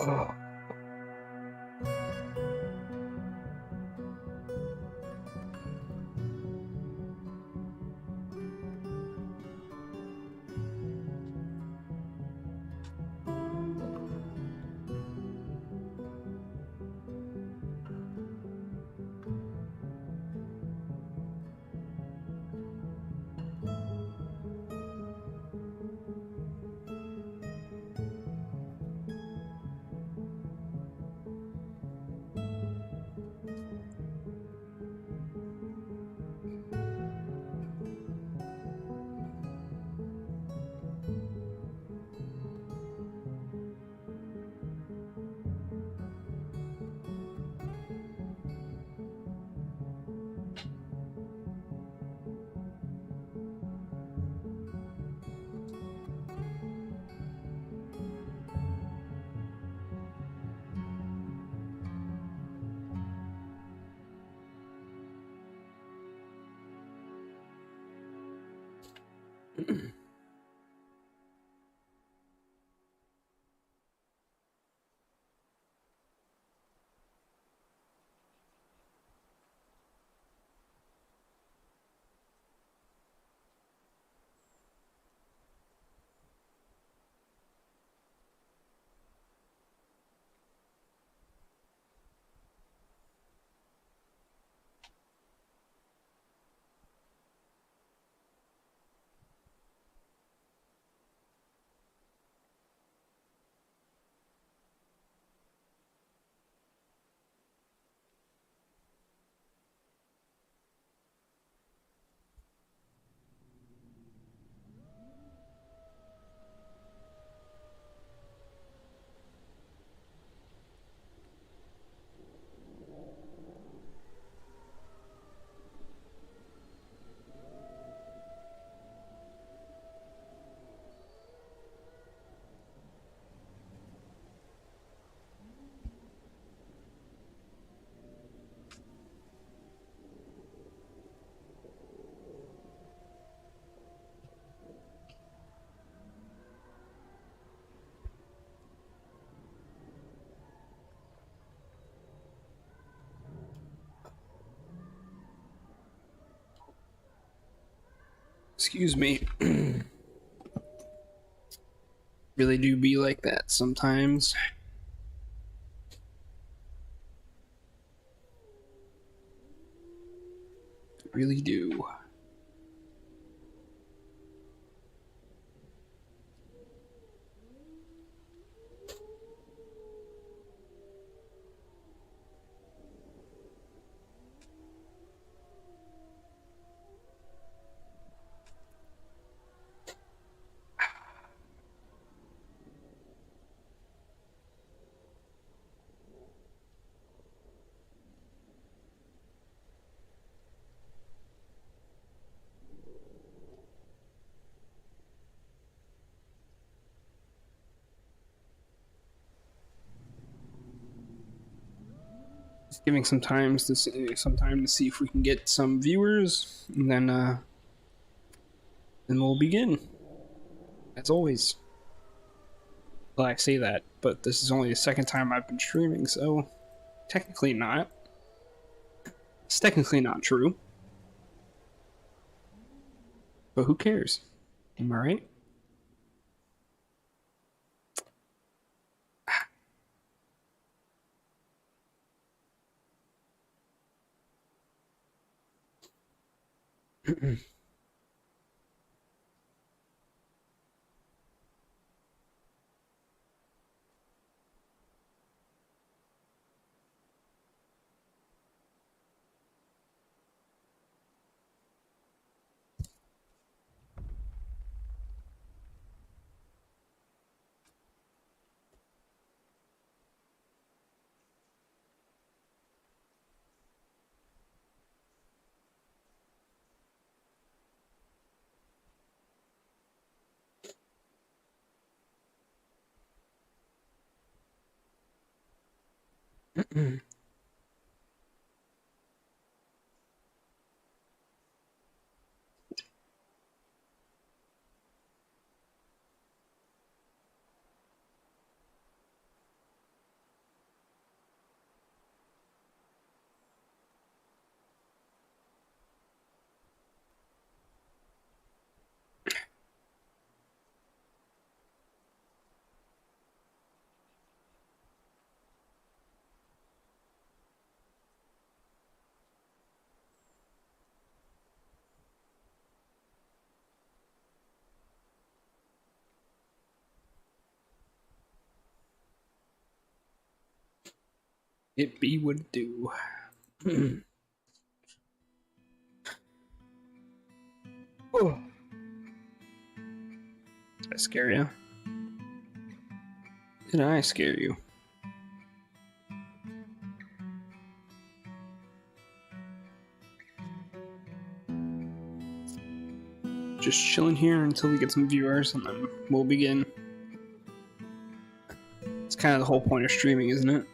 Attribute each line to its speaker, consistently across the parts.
Speaker 1: Oh. Excuse me. Really do be like that sometimes. Really do. Just giving some time to see if we can get some viewers, and then we'll begin. As always. Well, I say that, but this is only the second time I've been streaming, so technically not. It's technically not true. But who cares? Am I right? It be would do. Oh. Did I scare you? Did I scare you? Just chilling here until we get some viewers and then we'll begin. It's kind of the whole point of streaming, isn't it?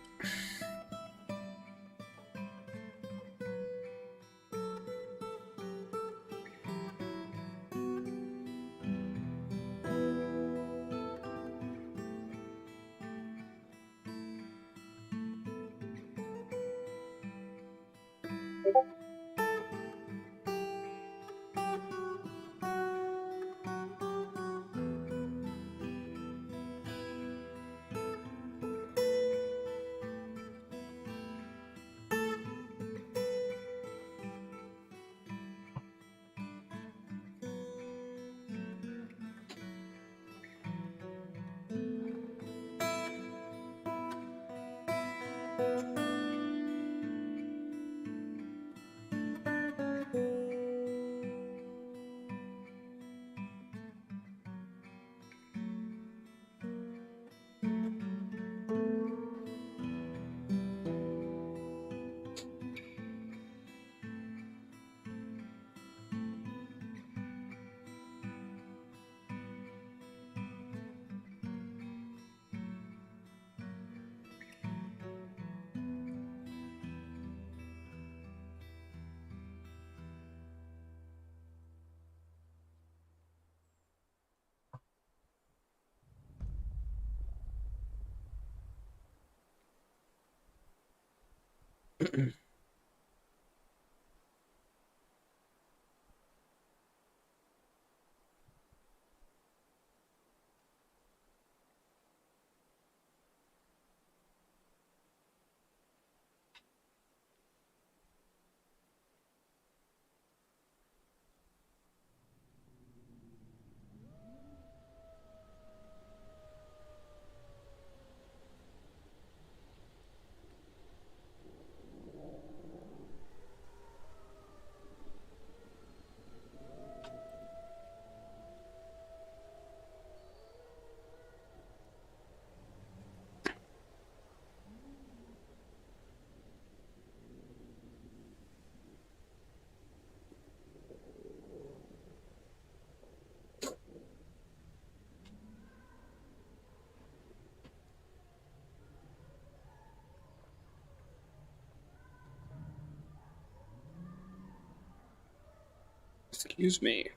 Speaker 1: Excuse me.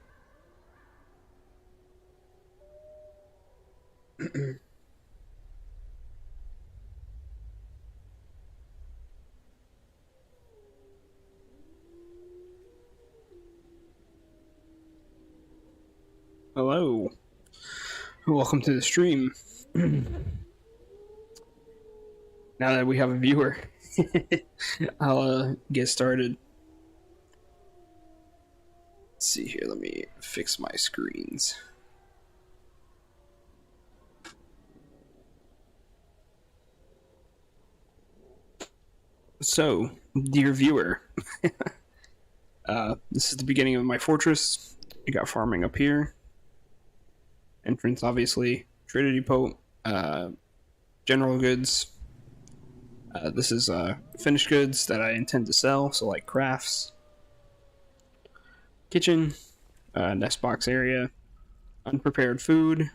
Speaker 1: Hello. Welcome to the stream. Now that we have a viewer, I'll get started. Let's see here, let me fix my screens. So, dear viewer, this is the beginning of my fortress. I got farming up here. Entrance, obviously. Trader depot. General goods. This is finished goods that I intend to sell, so like crafts. Kitchen. Nest box area. Unprepared food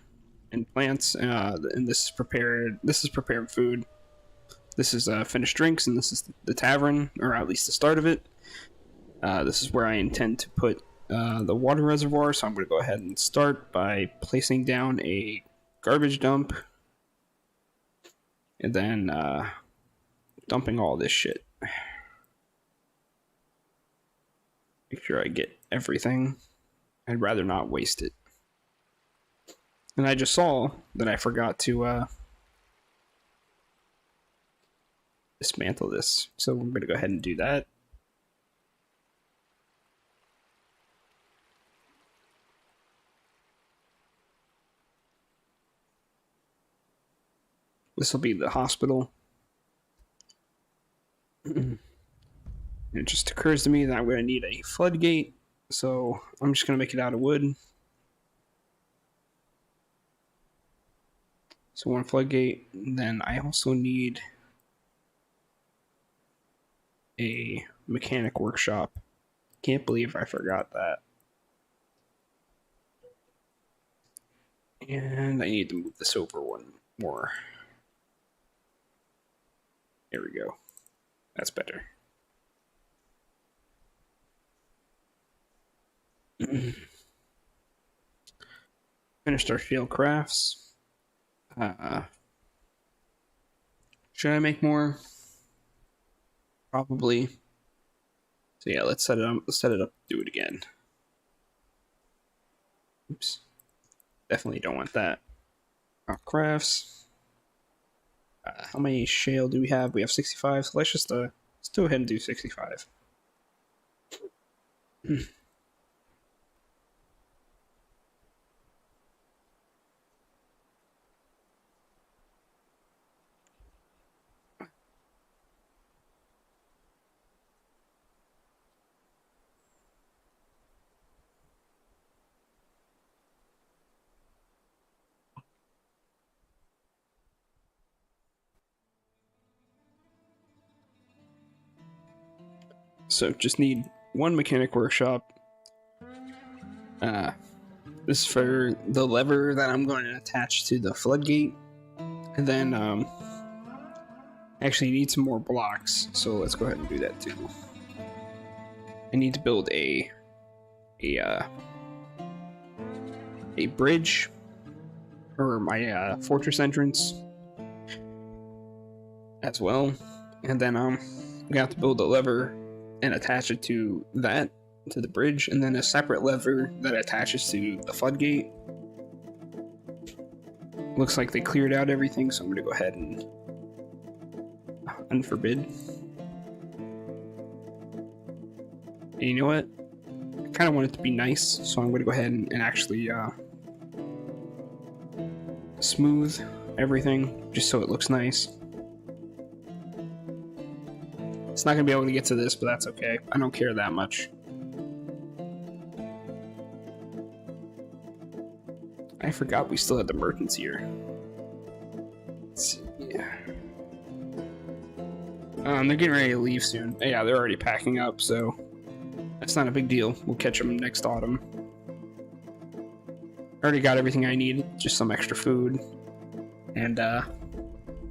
Speaker 1: and plants. And this is prepared food. This is finished drinks, and this is the tavern, or at least the start of it. This is where I intend to put the water reservoir, so I'm going to go ahead and start by placing down a garbage dump, and then dumping all this shit. Make sure I get everything. I'd rather not waste it. And I just saw that I forgot to dismantle this, so I'm going to go ahead and do that. This will be the hospital. It just occurs to me that I'm going to need a floodgate, so I'm just going to make it out of wood. So one floodgate, then I also need a mechanic workshop. Can't believe I forgot that. And I need to move this over one more. There we go. That's better. Finished our field crafts. Should I make more? Probably. So yeah, let's set it up. Let's set it up. Do it again. Oops. Definitely don't want that. Our crafts. How many shale do we have? We have 65. So let's just let's go ahead and do 65. So just need one mechanic workshop. This is for the lever that I'm going to attach to the floodgate. And then actually need some more blocks, so let's go ahead and do that too. I need to build a bridge or my fortress entrance as well. And then we have to build a lever and attach it to that, to the bridge, and then a separate lever that attaches to the floodgate. Looks like they cleared out everything, so I'm going to go ahead and unforbid. And you know what? I kind of want it to be nice, so I'm going to go ahead and actually smooth everything, just so it looks nice. It's not going to be able to get to this, but that's okay. I don't care that much. I forgot we still had the merchants here. Let's see. They're getting ready to leave soon. Yeah, they're already packing up, so that's not a big deal. We'll catch them next autumn. I already got everything I need, just some extra food. And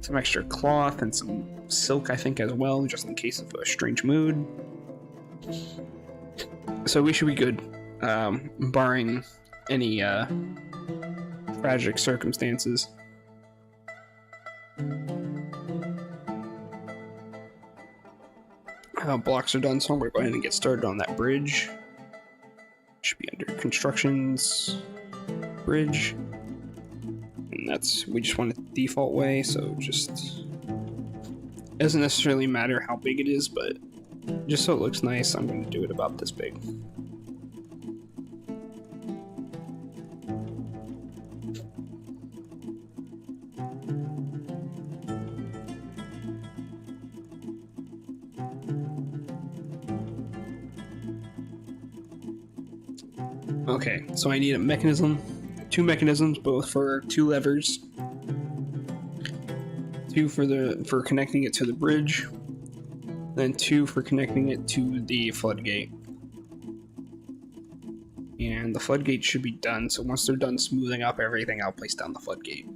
Speaker 1: some extra cloth and some silk, I think, as well, just in case of a strange mood. So we should be good, barring any tragic circumstances. Blocks are done, so I'm going to go ahead and get started on that bridge. Should be under constructions, bridge. And that's, we just want it the default way, so just, it doesn't necessarily matter how big it is, but just so it looks nice, I'm going to do it about this big. Okay, so I need a mechanism, two mechanisms, both for two levers, two for connecting it to the bridge, then two for connecting it to the floodgate. And the floodgate should be done, so once they're done smoothing up everything, I'll place down the floodgate.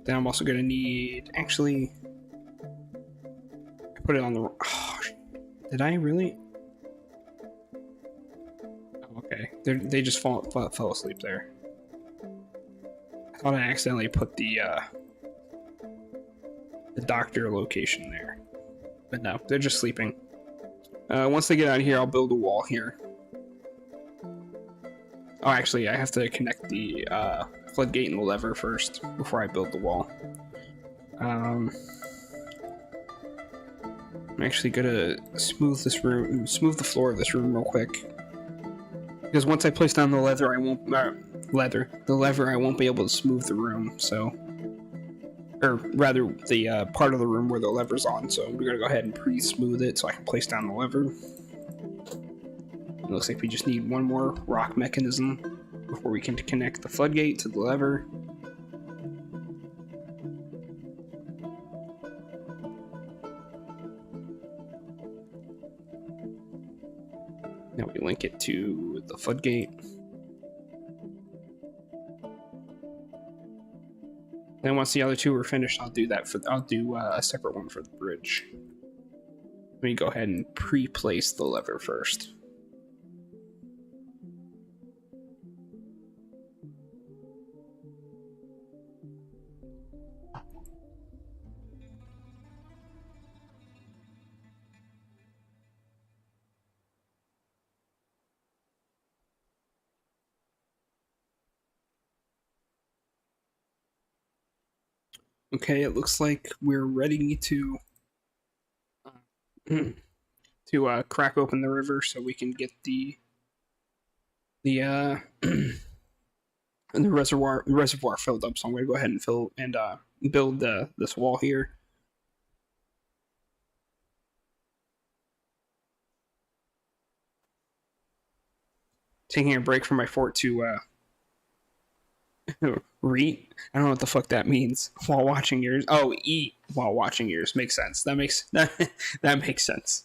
Speaker 1: Then I'm also gonna need, actually, I put it on the, oh, did I really? Oh, okay, they just fell asleep there. I thought I accidentally put the doctor location there, but no, they're just sleeping. Once they get out of here, I'll build a wall here. Oh, actually, I have to connect the floodgate and the lever first before I build the wall. I'm actually gonna smooth this room, smooth the floor of this room real quick. Because once I place down the leather, I won't the lever, I won't be able to smooth the room. So, or rather, the part of the room where the lever's on. So we're gonna go ahead and pre-smooth it so I can place down the lever. It looks like we just need one more rock mechanism before we can connect the floodgate to the lever. Now we link it to the floodgate. Then once the other two are finished, I'll do a separate one for the bridge. Let me go ahead and pre-place the lever first. Okay, it looks like we're ready to crack open the river so we can get the the reservoir filled up. So I'm going to go ahead and build this wall here. Taking a break from my fort to read. I don't know what the fuck that means. While watching yours. Oh, eat while watching yours. Makes sense. That makes sense.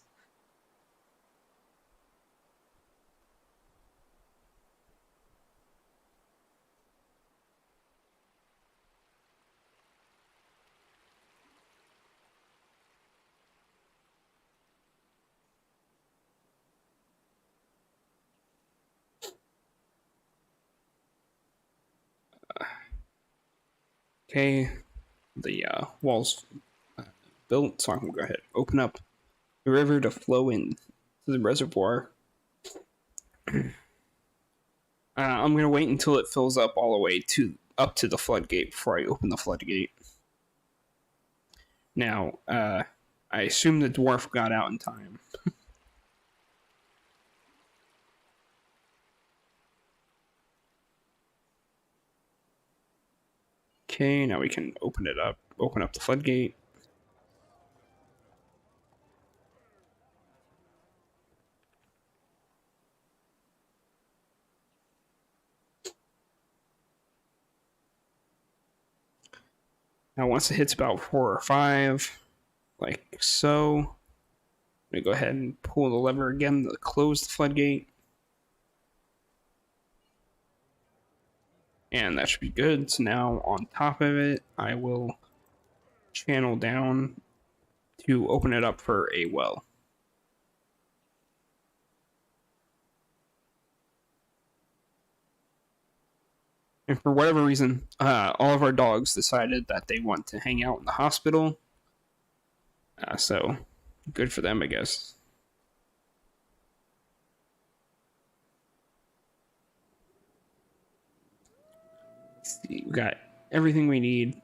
Speaker 1: Okay, the walls built, so I'm gonna go ahead and open up the river to flow into the reservoir. I'm gonna wait until it fills up all the way up to the floodgate before I open the floodgate. Now, I assume the dwarf got out in time. Okay, now we can open it up. Open up the floodgate. Now, once it hits about 4 or 5, like so, I'm gonna go ahead and pull the lever again to close the floodgate. And that should be good. So now on top of it, I will channel down to open it up for a well. And for whatever reason, all of our dogs decided that they want to hang out in the hospital. So good for them, I guess. See, we got everything we need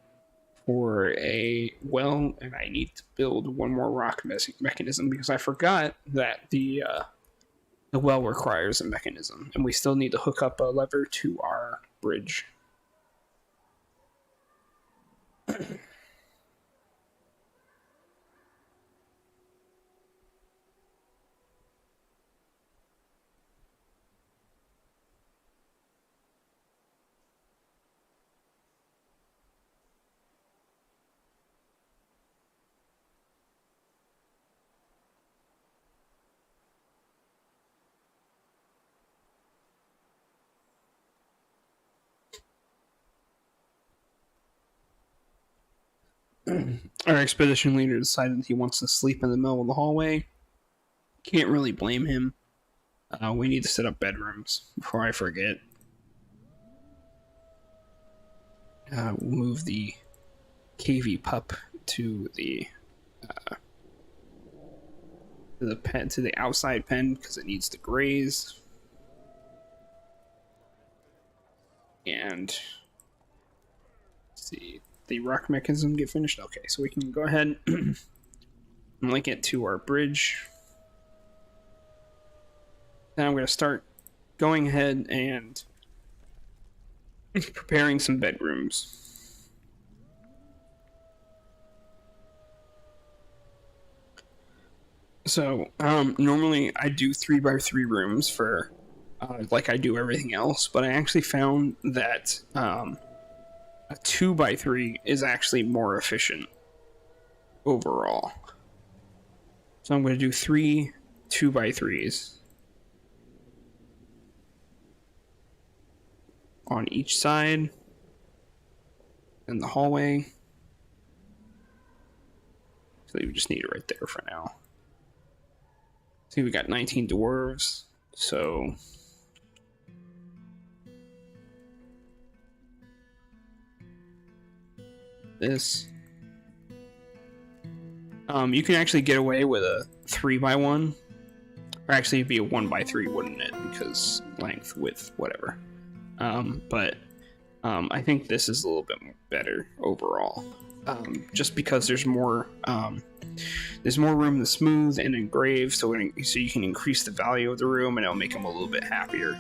Speaker 1: for a well, and I need to build one more rock mechanism because I forgot that the well requires a mechanism, and we still need to hook up a lever to our bridge. Our expedition leader decided he wants to sleep in the middle of the hallway. Can't really blame him. We need to set up bedrooms before I forget. We'll move the KV pup to the to the outside pen because it needs to graze. And let's see, the rock mechanism get finished. Okay, so we can go ahead and link it to our bridge. Then I'm going to start going ahead and preparing some bedrooms. So, normally I do 3x3 rooms for, like I do everything else, but I actually found that, a 2x3 is actually more efficient overall. So I'm going to do 3 2x3s on each side in the hallway. So we just need it right there for now. See, we got 19 dwarves, so this. You can actually get away with a 3x1, or actually it'd be a 1x3, wouldn't it? Because length, width, whatever. But I think this is a little bit better overall, just because there's more room to smooth and engrave, so you can increase the value of the room, and it'll make them a little bit happier.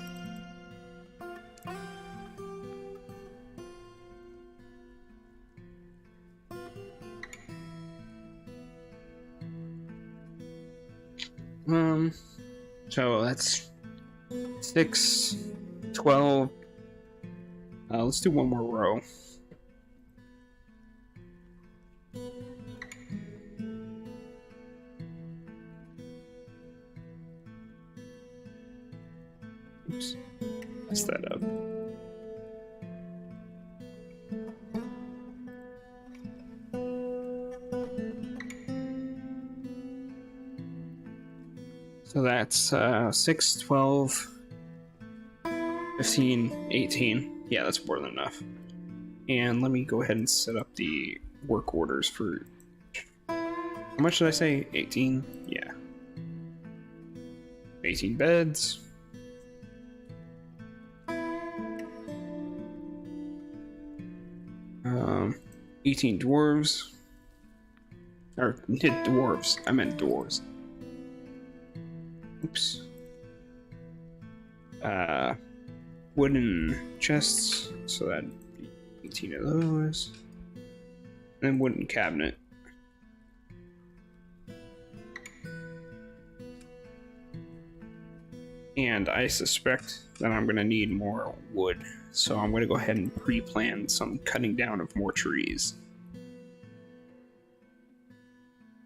Speaker 1: So that's 6, 12. Let's do one more row. Oops, messed that up. So that's 6, 12, 15, 18. Yeah, that's more than enough. And let me go ahead and set up the work orders for... How much did I say? 18? Yeah. 18 beds. 18 dwarves. Or, dwarves. I meant dwarves. Oops. Wooden chests, so that'd be 18 of those. And then wooden cabinet. And I suspect that I'm going to need more wood, so I'm going to go ahead and pre-plan some cutting down of more trees.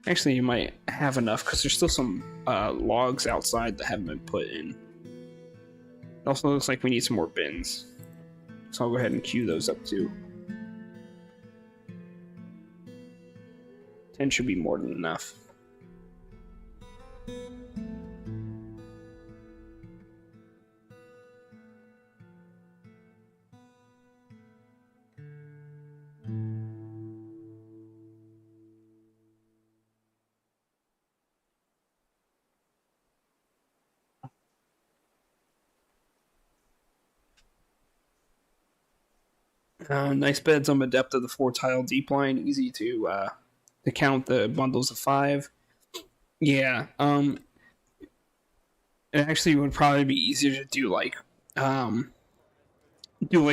Speaker 1: Actually, you might have enough, because there's still some logs outside that haven't been put in. It also looks like we need some more bins, so I'll go ahead and queue those up too. 10 should be more than enough. Nice beds on the depth of the 4-tile deep line. Easy to count the bundles of 5. Yeah. It actually would probably be easier to do like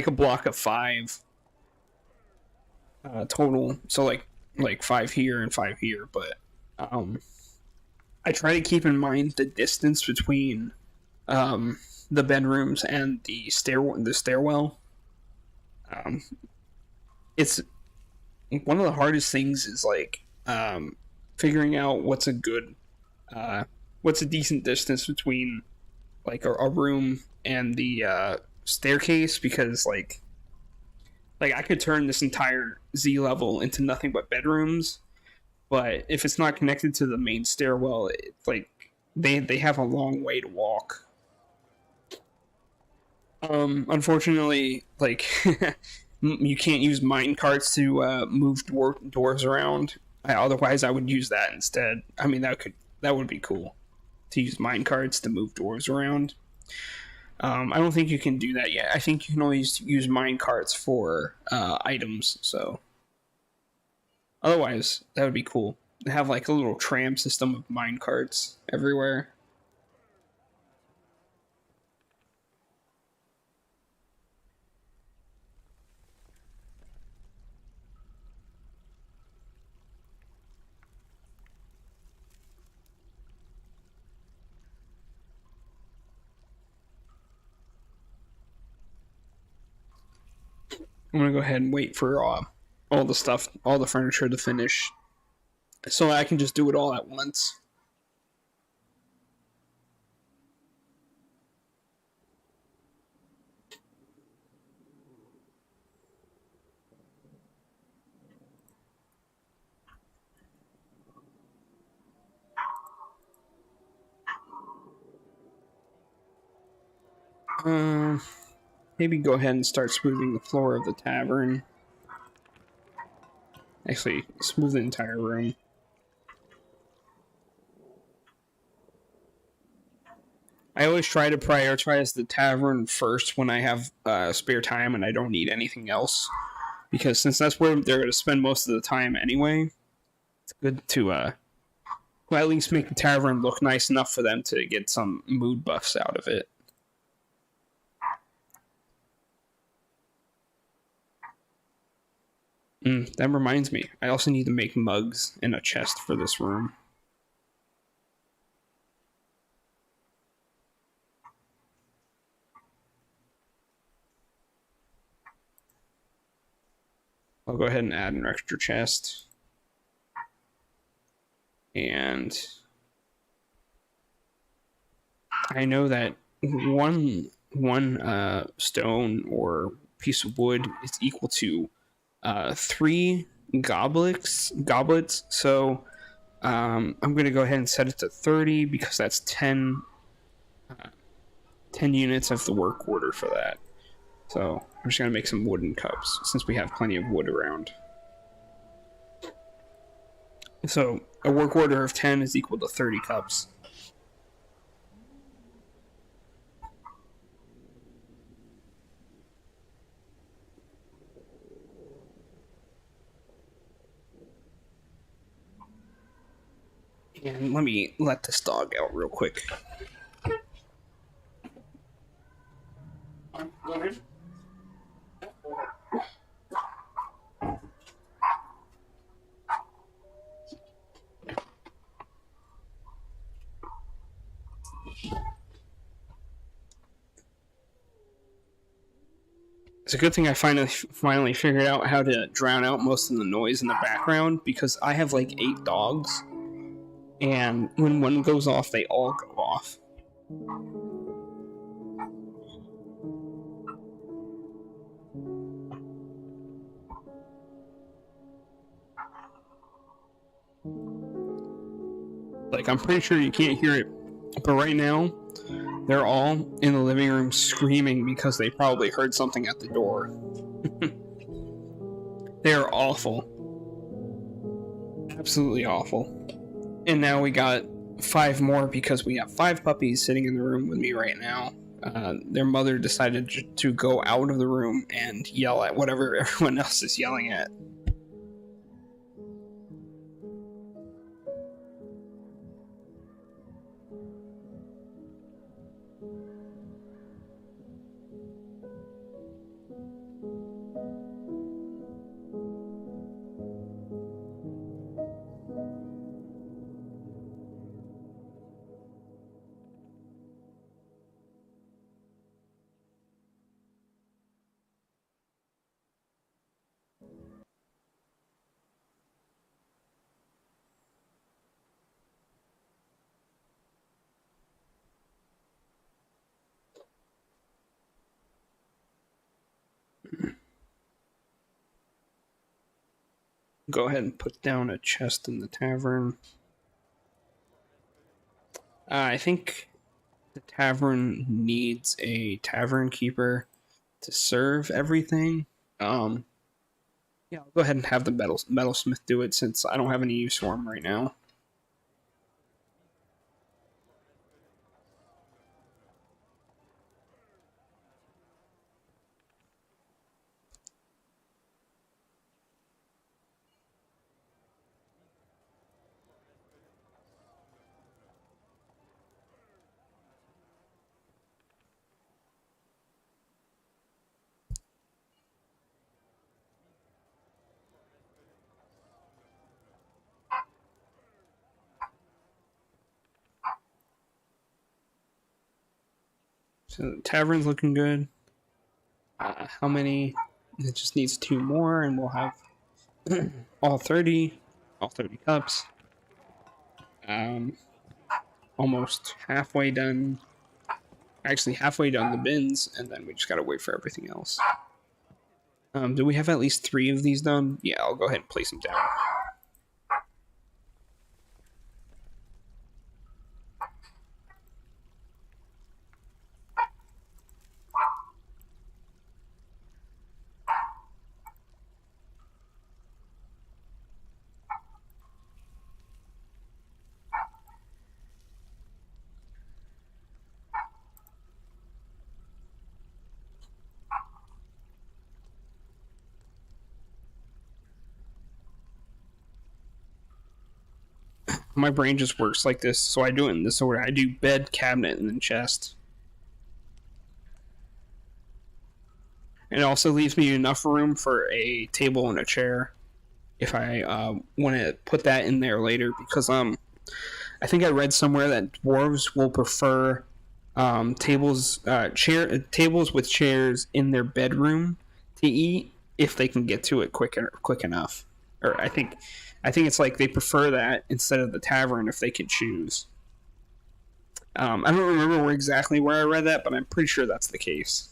Speaker 1: a block of 5 total. So like 5 here and 5 here. But I try to keep in mind the distance between the bedrooms and the stairwell. It's one of the hardest things is like figuring out what's a decent distance between like a room and the staircase, because like I could turn this entire Z level into nothing but bedrooms, but if it's not connected to the main stairwell, it's like they have a long way to walk. Unfortunately, like you can't use mine carts to move dwarves around. Otherwise, I would use that instead. I mean, that would be cool to use mine carts to move dwarves around. I don't think you can do that yet. I think you can only use mine carts for items. So, otherwise, that would be cool. have like a little tram system of mine carts everywhere. I'm gonna go ahead and wait for all the stuff, all the furniture to finish, so I can just do it all at once. Maybe go ahead and start smoothing the floor of the tavern. Actually, smooth the entire room. I always try to prioritize the tavern first when I have spare time and I don't need anything else. Because since that's where they're going to spend most of the time anyway, it's good to at least make the tavern look nice enough for them to get some mood buffs out of it. That reminds me, I also need to make mugs and a chest for this room. I'll go ahead and add an extra chest. And I know that one stone or piece of wood is equal to 3 goblets. So I'm going to go ahead and set it to 30 because that's 10 units of the work order for that. So I'm just going to make some wooden cups since we have plenty of wood around. So a work order of 10 is equal to 30 cups. And let me let this dog out real quick. Go ahead. It's a good thing I finally figured out how to drown out most of the noise in the background because I have like 8 dogs, and when one goes off, they all go off. Like, I'm pretty sure you can't hear it, but right now, they're all in the living room screaming because they probably heard something at the door. They are awful. Absolutely awful. And now we got 5 more because we have 5 puppies sitting in the room with me right now. Their mother decided to go out of the room and yell at whatever everyone else is yelling at. Go ahead and put down a chest in the tavern. I think the tavern needs a tavern keeper to serve everything. Yeah, I'll go ahead and have the metalsmith do it since I don't have any use for him right now. So the tavern's looking good. How many? It just needs 2 more, and we'll have all 30 cups. Almost halfway done. Actually, halfway done the bins, and then we just gotta wait for everything else. Do we have at least 3 of these done? Yeah, I'll go ahead and place them down. My brain just works like this, so I do it in this order. I do bed, cabinet, and then chest. It also leaves me enough room for a table and a chair if I want to put that in there later, because I think I read somewhere that dwarves will prefer tables with chairs in their bedroom to eat if they can get to it quick enough. Or I think it's like they prefer that instead of the tavern if they could choose. I don't remember exactly where I read that, but I'm pretty sure that's the case.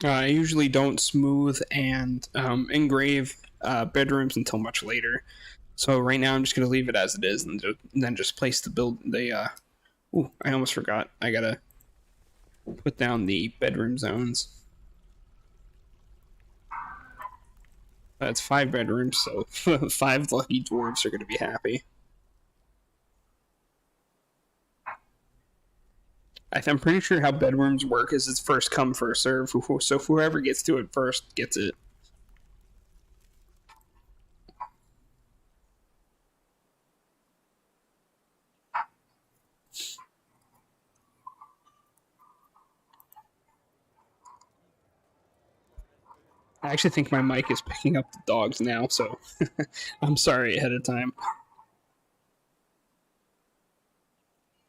Speaker 1: I usually don't smooth and engrave bedrooms until much later. So right now I'm just going to leave it as it is, and then just place the ooh, I almost forgot. I gotta put down the bedroom zones. That's 5 bedrooms, so 5 lucky dwarves are going to be happy. I'm pretty sure how bedrooms work is it's first come, first serve. So whoever gets to it first gets it. I actually think my mic is picking up the dogs now, so I'm sorry ahead of time.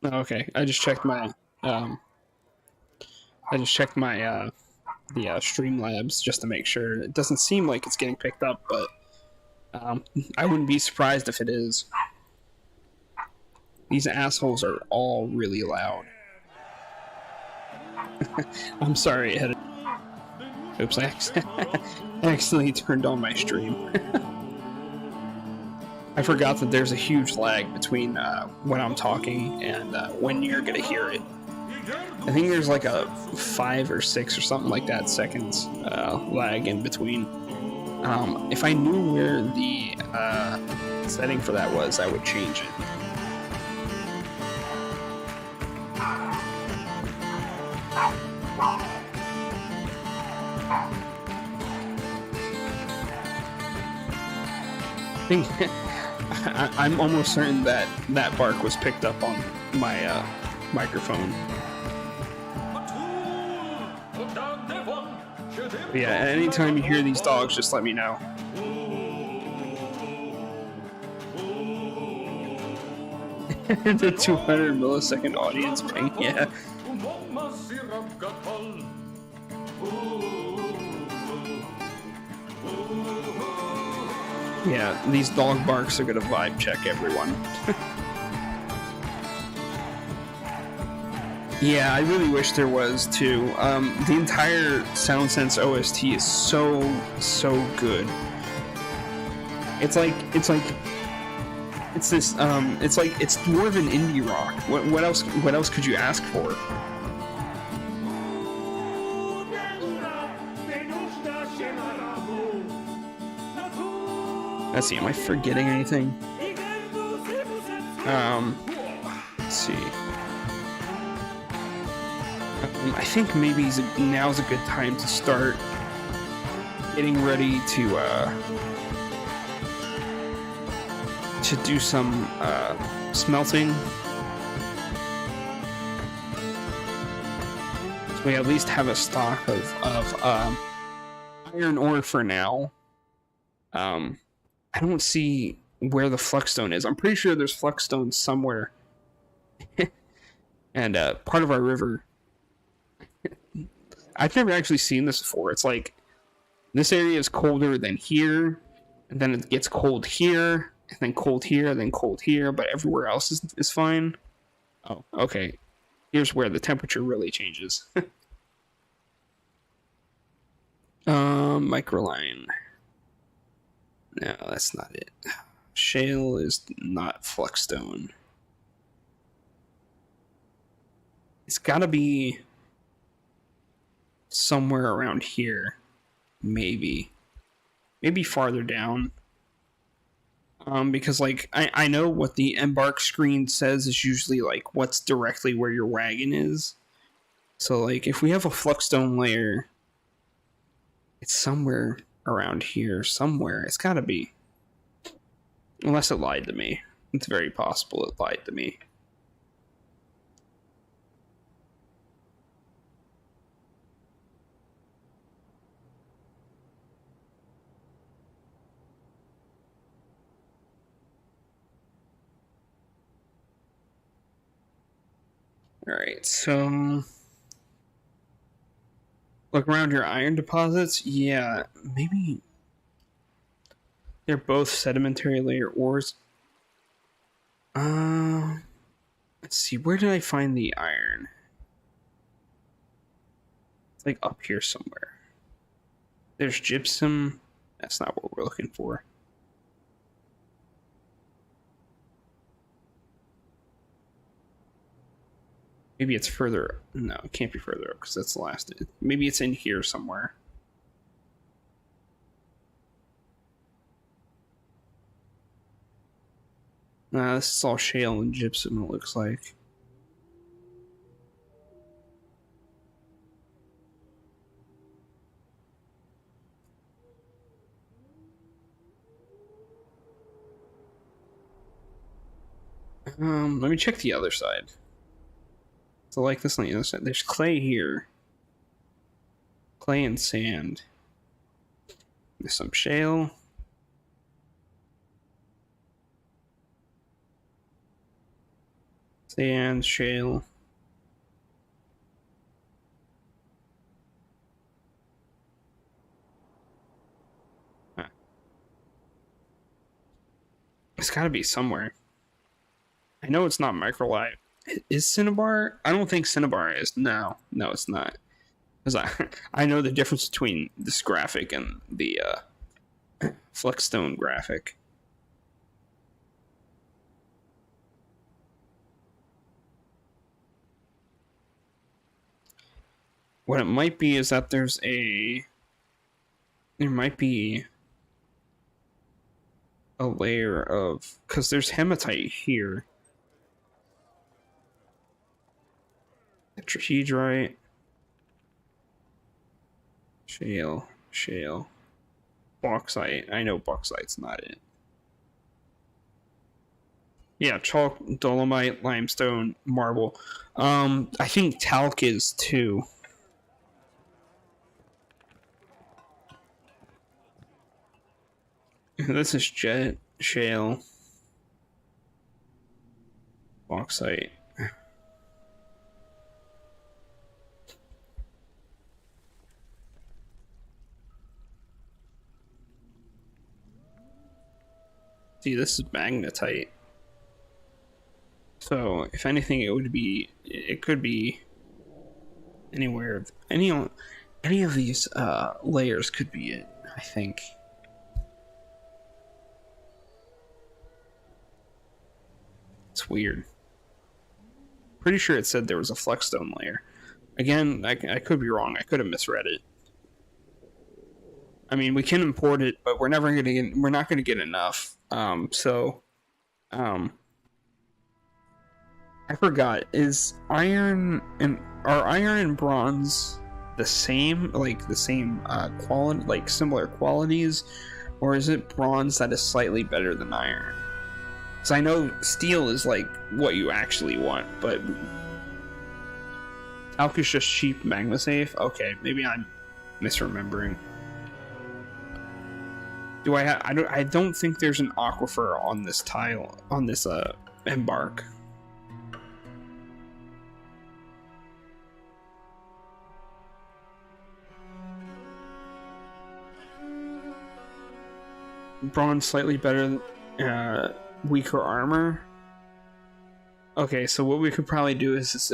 Speaker 1: Okay, I just checked my the Streamlabs just to make sure. It doesn't seem like it's getting picked up, but I wouldn't be surprised if it is. These assholes are all really loud. I'm sorry ahead of Oops, I accidentally turned on my stream. I forgot that there's a huge lag between when I'm talking and when you're gonna hear it. I think there's like a 5 or 6 or something like that seconds lag in between. If I knew where the setting for that was, I would change it. I'm almost certain that that bark was picked up on my microphone. But yeah, anytime you hear these dogs, just let me know. The 200 millisecond audience ping, yeah. Yeah, these dog barks are gonna vibe check everyone. Yeah, I really wish there was too. The entire SoundSense OST is so good. It's more of an indie rock. What else could you ask for? Let's see, am I forgetting anything? Let's see. I think maybe now's a good time to start getting ready to do some we at least have a stock of iron ore for now. I don't see where the flexstone is. I'm pretty sure there's flexstone somewhere. And part of our river. I've never actually seen this before. It's like this area is colder than here, and then it gets cold here, and then cold here, and then cold here, but everywhere else is fine. Oh, okay. Here's where the temperature really changes. Microline. No, that's not it. Shale is not flexstone. It's gotta be somewhere around here. Maybe farther down. Because like I know what the embark screen says is usually like what's directly where your wagon is. So like if we have a flexstone layer, it's somewhere around here, somewhere. It's gotta be. Unless it lied to me. It's very possible it lied to me. Alright, so look around your iron deposits. Yeah, maybe they're both sedimentary layer ores. Let's see, where did I find the iron? It's like up here somewhere. There's gypsum. That's not what we're looking for. Maybe it's further. No, it can't be further up because that's the last. Maybe it's in here somewhere. Nah, this is all shale and gypsum, it looks like. Let me check the other side. So like this on the other side, there's clay here. Clay and sand. There's some shale. Sand, shale. Huh. It's gotta be somewhere. I know it's not microlite. Is Cinnabar? I don't think Cinnabar is. No, it's not. Because I know the difference between this graphic and the Flexstone graphic. What it might be is that there might be a layer of, because there's hematite here. Tetrahedrite. Shale. Bauxite. I know bauxite's not it. Yeah, chalk, dolomite, limestone, marble. I think talc is too. This is jet, shale, bauxite. See, this is magnetite. So, if anything, it could be anywhere. Any of these layers could be it, I think. It's weird. Pretty sure it said there was a flexstone layer. Again, I could be wrong. I could have misread it. I mean, we can import it, but we're not gonna get enough. I forgot. Are iron and bronze the same? Like the same quality, like similar qualities, or is it bronze that is slightly better than iron? Because I know steel is like what you actually want, but Talc is just cheap magma safe. Okay, maybe I'm misremembering. Do I have? I don't think there's an aquifer on this tile on this embark. Bronze slightly better, weaker armor. Okay, so what we could probably do is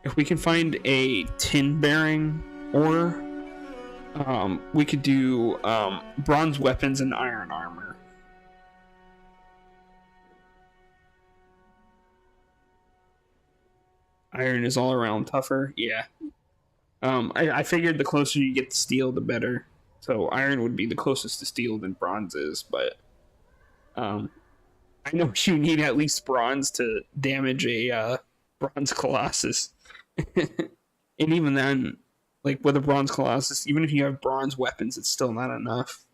Speaker 1: if we can find a tin bearing ore, we could do bronze weapons and iron armor. Iron is all around tougher, yeah. I figured the closer you get to steel, the better. So iron would be the closest to steel than bronze is, but I know you need at least bronze to damage a bronze colossus. And even then, like with a bronze colossus, even if you have bronze weapons, it's still not enough.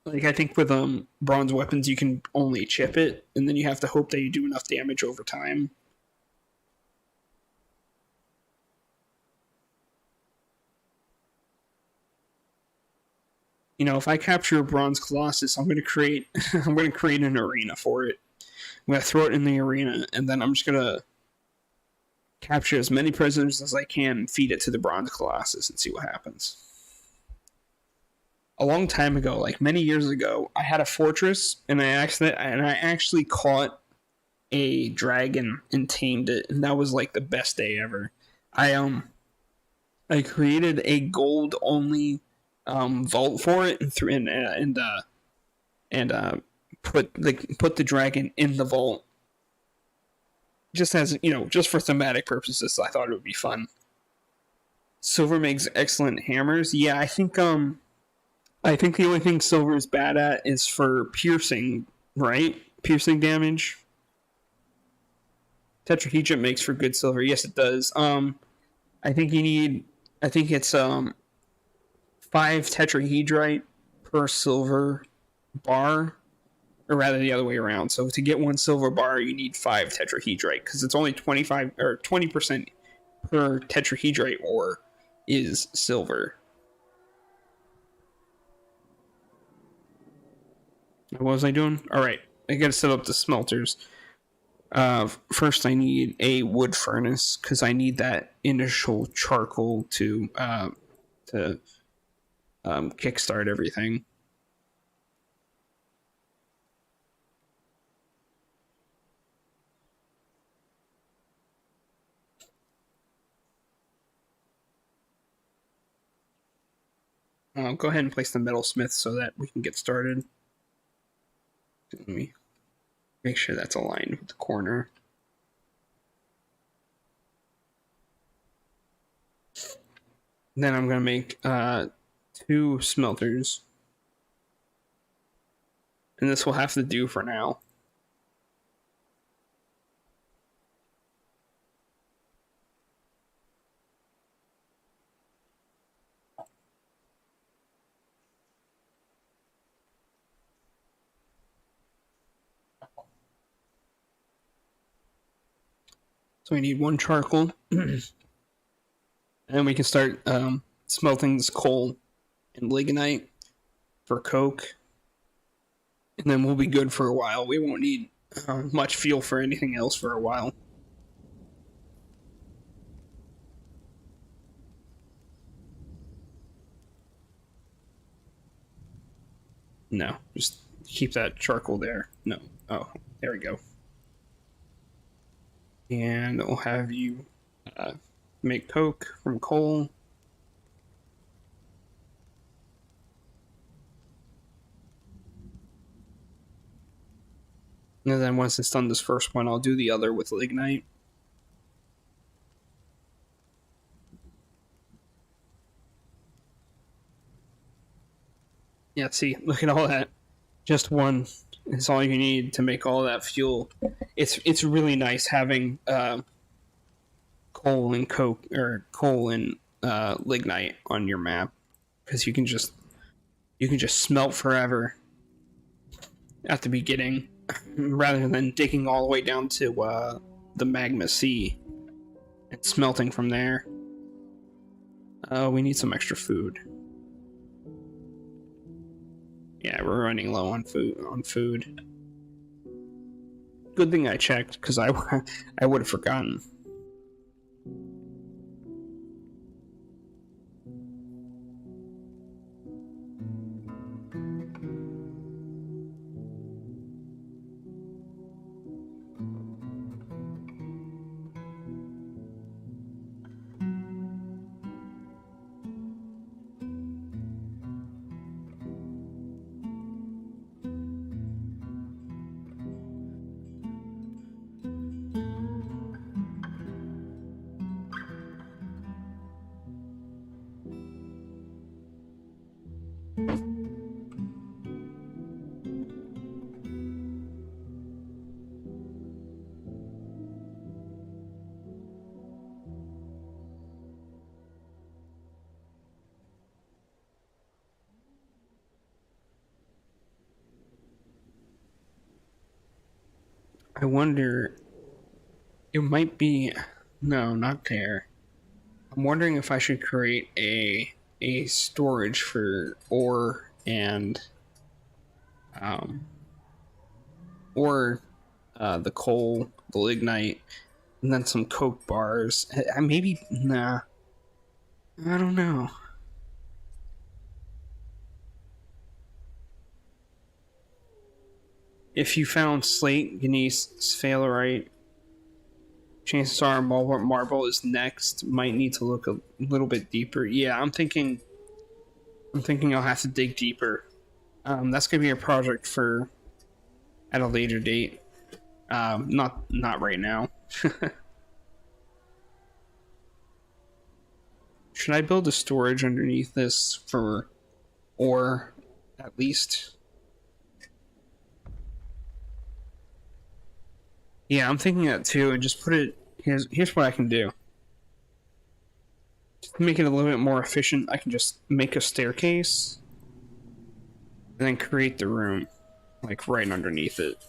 Speaker 1: Like I think with bronze weapons, you can only chip it, and then you have to hope that you do enough damage over time. You know, if I capture a bronze colossus, I'm gonna create I'm gonna create an arena for it. I'm gonna throw it in the arena, and then I'm just gonna capture as many prisoners as I can and feed it to the bronze colossus and see what happens. A long time ago, like many years ago, I had a fortress and I actually caught a dragon and tamed it, and that was like the best day ever. I created a gold only vault for it and put the dragon in the vault. Just as just for thematic purposes, I thought it would be fun. Silver makes excellent hammers. Yeah, I think the only thing silver is bad at is for piercing, right? Piercing damage. Tetrahedron makes for good silver. Yes, it does. I think it's 5 tetrahedrite per silver bar, or rather the other way around. So to get 1 silver bar, you need 5 tetrahedrite, because it's only 25 or 20% per tetrahedrite ore is silver. What was I doing? All right, I gotta set up the smelters. First, I need a wood furnace because I need that initial charcoal to kickstart everything. Go ahead and place the metalsmith so that we can get started. Let me make sure that's aligned with the corner. Then I'm going to make 2 smelters. And this will have to do for now. So we need 1 charcoal. And we can start smelting this coal and lignite for coke. And then we'll be good for a while. We won't need much fuel for anything else for a while. No, just keep that charcoal there. No. Oh, there we go. And we'll have you make coke from coal. And then once it's done this first one, I'll do the other with lignite. Yeah, see, look at all that. Just 1 is all you need to make all that fuel. It's really nice having coal and coke, or coal and lignite on your map, because you can just smelt forever at the beginning rather than digging all the way down to the magma sea and smelting from there. We need some extra food. Yeah, we're running low on food. Good thing I checked, because I would have forgotten. I wonder. It might be. No, not there. I'm wondering if I should create a storage for ore and um or the coal, the lignite, and then some coke bars. Maybe nah. I don't know. If you found slate, gneiss, sphalerite, chances are marble is next. Might need to look a little bit deeper. Yeah, I'm thinking. I'm thinking I'll have to dig deeper. That's gonna be a project for at a later date. Not right now. Should I build a storage underneath this for ore, at least? Yeah, I'm thinking that too, and just put it. Here's what I can do. To make it a little bit more efficient, I can just make a staircase, and then create the room, like right underneath it.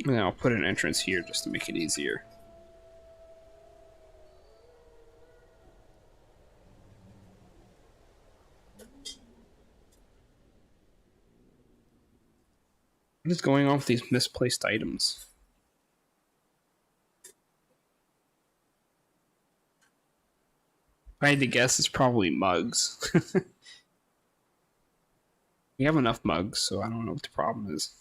Speaker 1: And then I'll put an entrance here just to make it easier. What is going on with these misplaced items? If I had to guess, it's probably mugs. We have enough mugs, so I don't know what the problem is.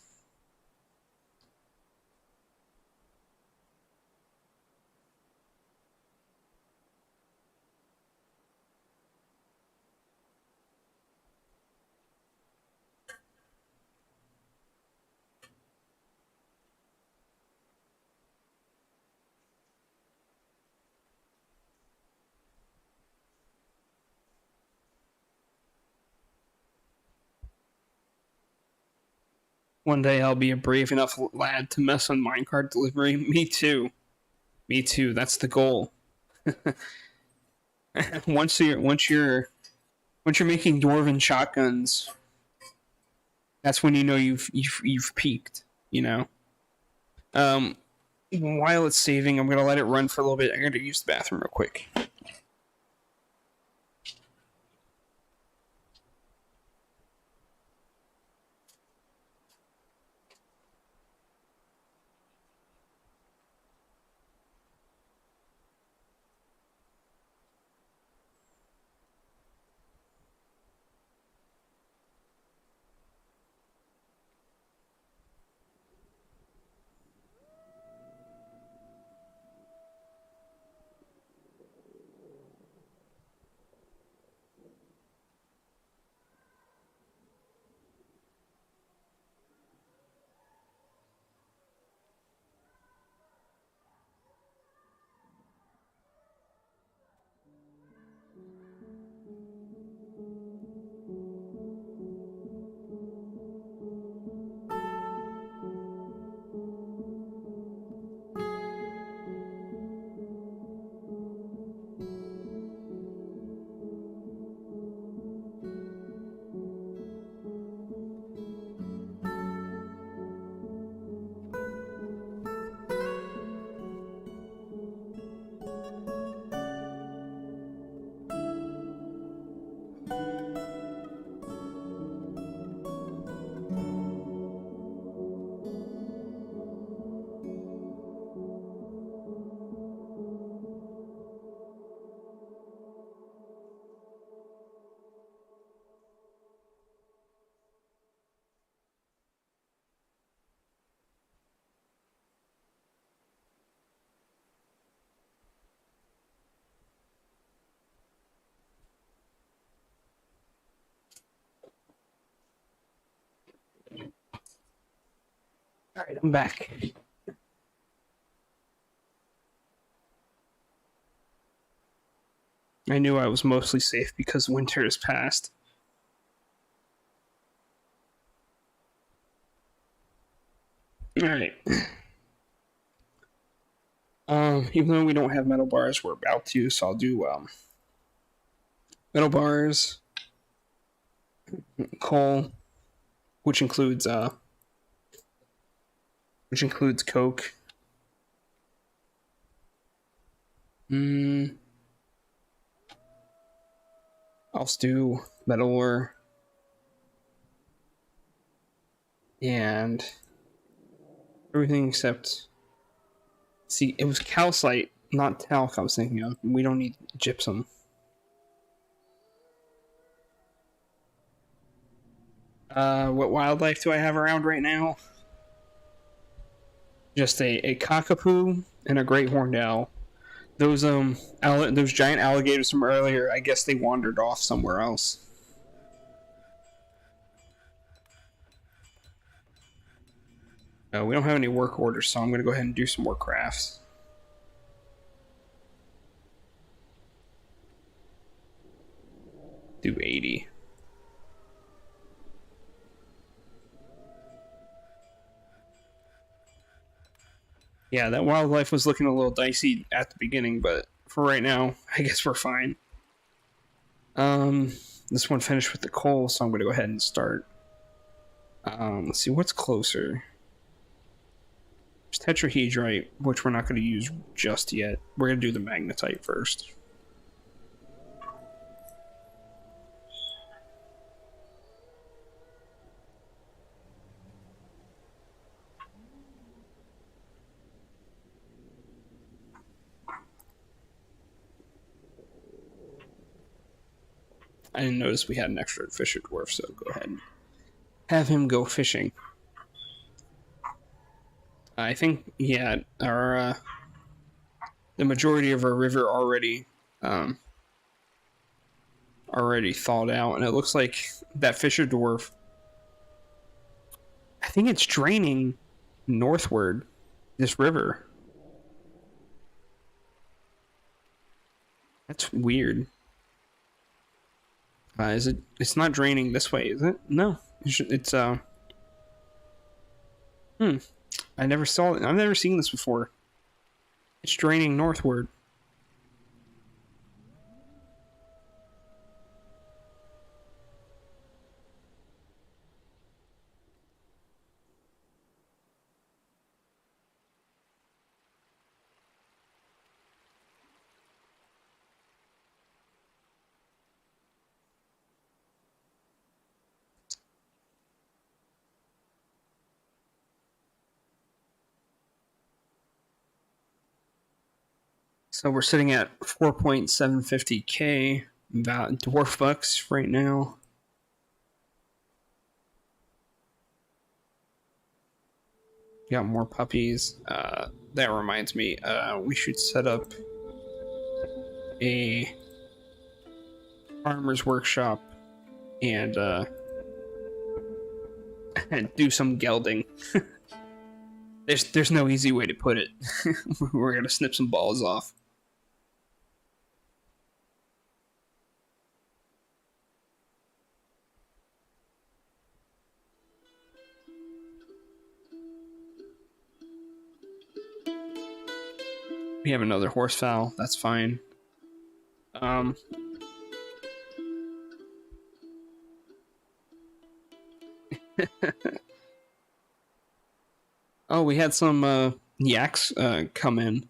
Speaker 1: One day I'll be a brave enough lad to mess on minecart delivery. Me too. Me too. That's the goal. Once you're making dwarven shotguns, that's when you know you've peaked. You know. Um, while it's saving, I'm gonna let it run for a little bit. I'm gonna use the bathroom real quick. Alright, I'm back. I knew I was mostly safe because winter has passed. Alright. Even though we don't have metal bars, we're about to, so I'll do metal bars, coal, which includes coke. I'll do metal ore and everything except. See, it was calcite, not talc. I was thinking of. We don't need gypsum. What wildlife do I have around right now? Just a cockapoo and a great horned owl. Those those giant alligators from earlier, I guess they wandered off somewhere else. We don't have any work orders, so I'm gonna go ahead and do some more crafts. Do 80. Yeah, that wildlife was looking a little dicey at the beginning, but for right now, I guess we're fine. This one finished with the coal, so I'm going to go ahead and start. Let's see, what's closer? There's tetrahedrite, which we're not going to use just yet. We're going to do the magnetite first. I didn't notice we had an extra fisher dwarf, so go ahead and have him go fishing. I think, yeah, our the majority of our river already thawed out, and it looks like that fisher dwarf, I think it's draining northward this river. That's weird. Is it? It's not draining this way, is it? No, it's I never saw it. I've never seen this before. It's draining northward. So we're sitting at 4.750k dwarf bucks right now. Got more puppies. That reminds me, we should set up a farmer's workshop and do some gelding. There's no easy way to put it. We're gonna snip some balls off. We have another horsefowl. That's fine. Oh, we had some yaks come in.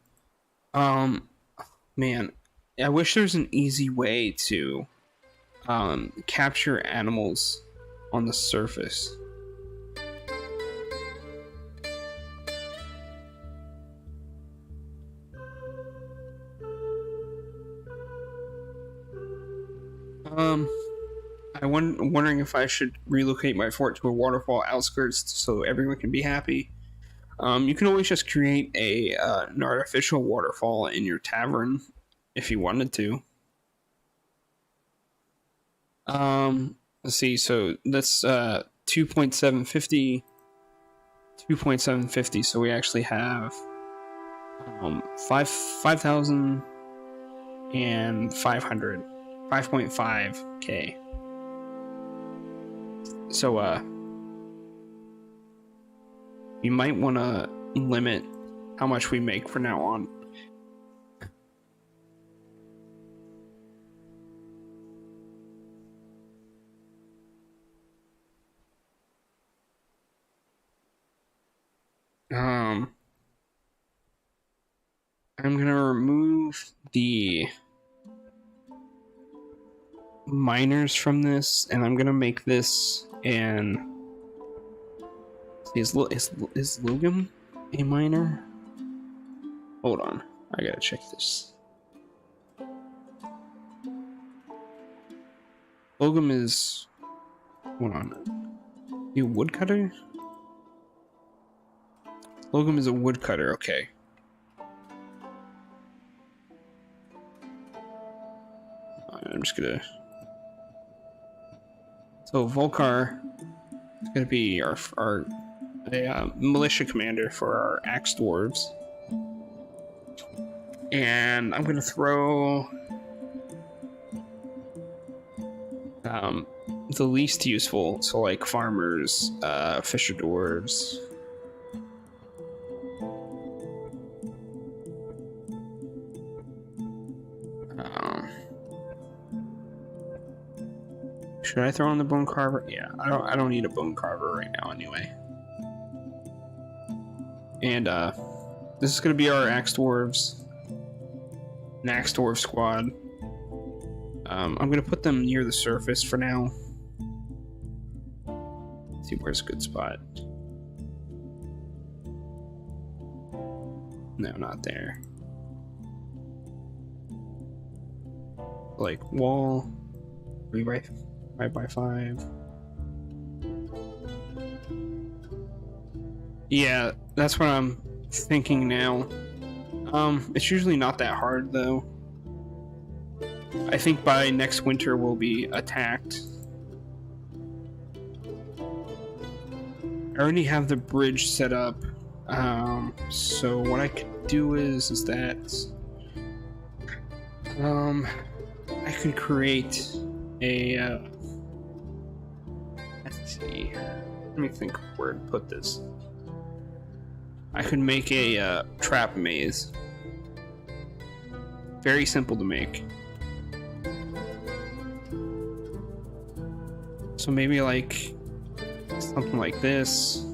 Speaker 1: Man, I wish there's an easy way to capture animals on the surface. I'm wondering if I should relocate my fort to a waterfall outskirts so everyone can be happy. You can always just create an artificial waterfall in your tavern if you wanted to. Let's see. So that's 2.750. 2.750, so we actually have 5,500 5.5k. So you might want to limit how much we make from now on. I'm gonna remove the miners from this, and I'm gonna make this an. Is Logum a miner? Hold on, I gotta check this. Logum is. Hold on. You woodcutter? Logum is a woodcutter. Okay. I'm just gonna. So Volkar is gonna be our militia commander for our axe dwarves, and I'm gonna throw the least useful, so like farmers, fisher dwarves. Should I throw in the bone carver? Yeah, I don't need a bone carver right now anyway. And this is gonna be our axe dwarves, an axe dwarf squad. I'm gonna put them near the surface for now. Let's see, where's a good spot? No, not there. Like wall, 5x5. Yeah, that's what I'm thinking now. It's usually not that hard though. I think by next winter we'll be attacked. I already have the bridge set up. So what I could do is that I could create a let's see. Let me think where to put this. I could make a trap maze. Very simple to make. So maybe like something like this.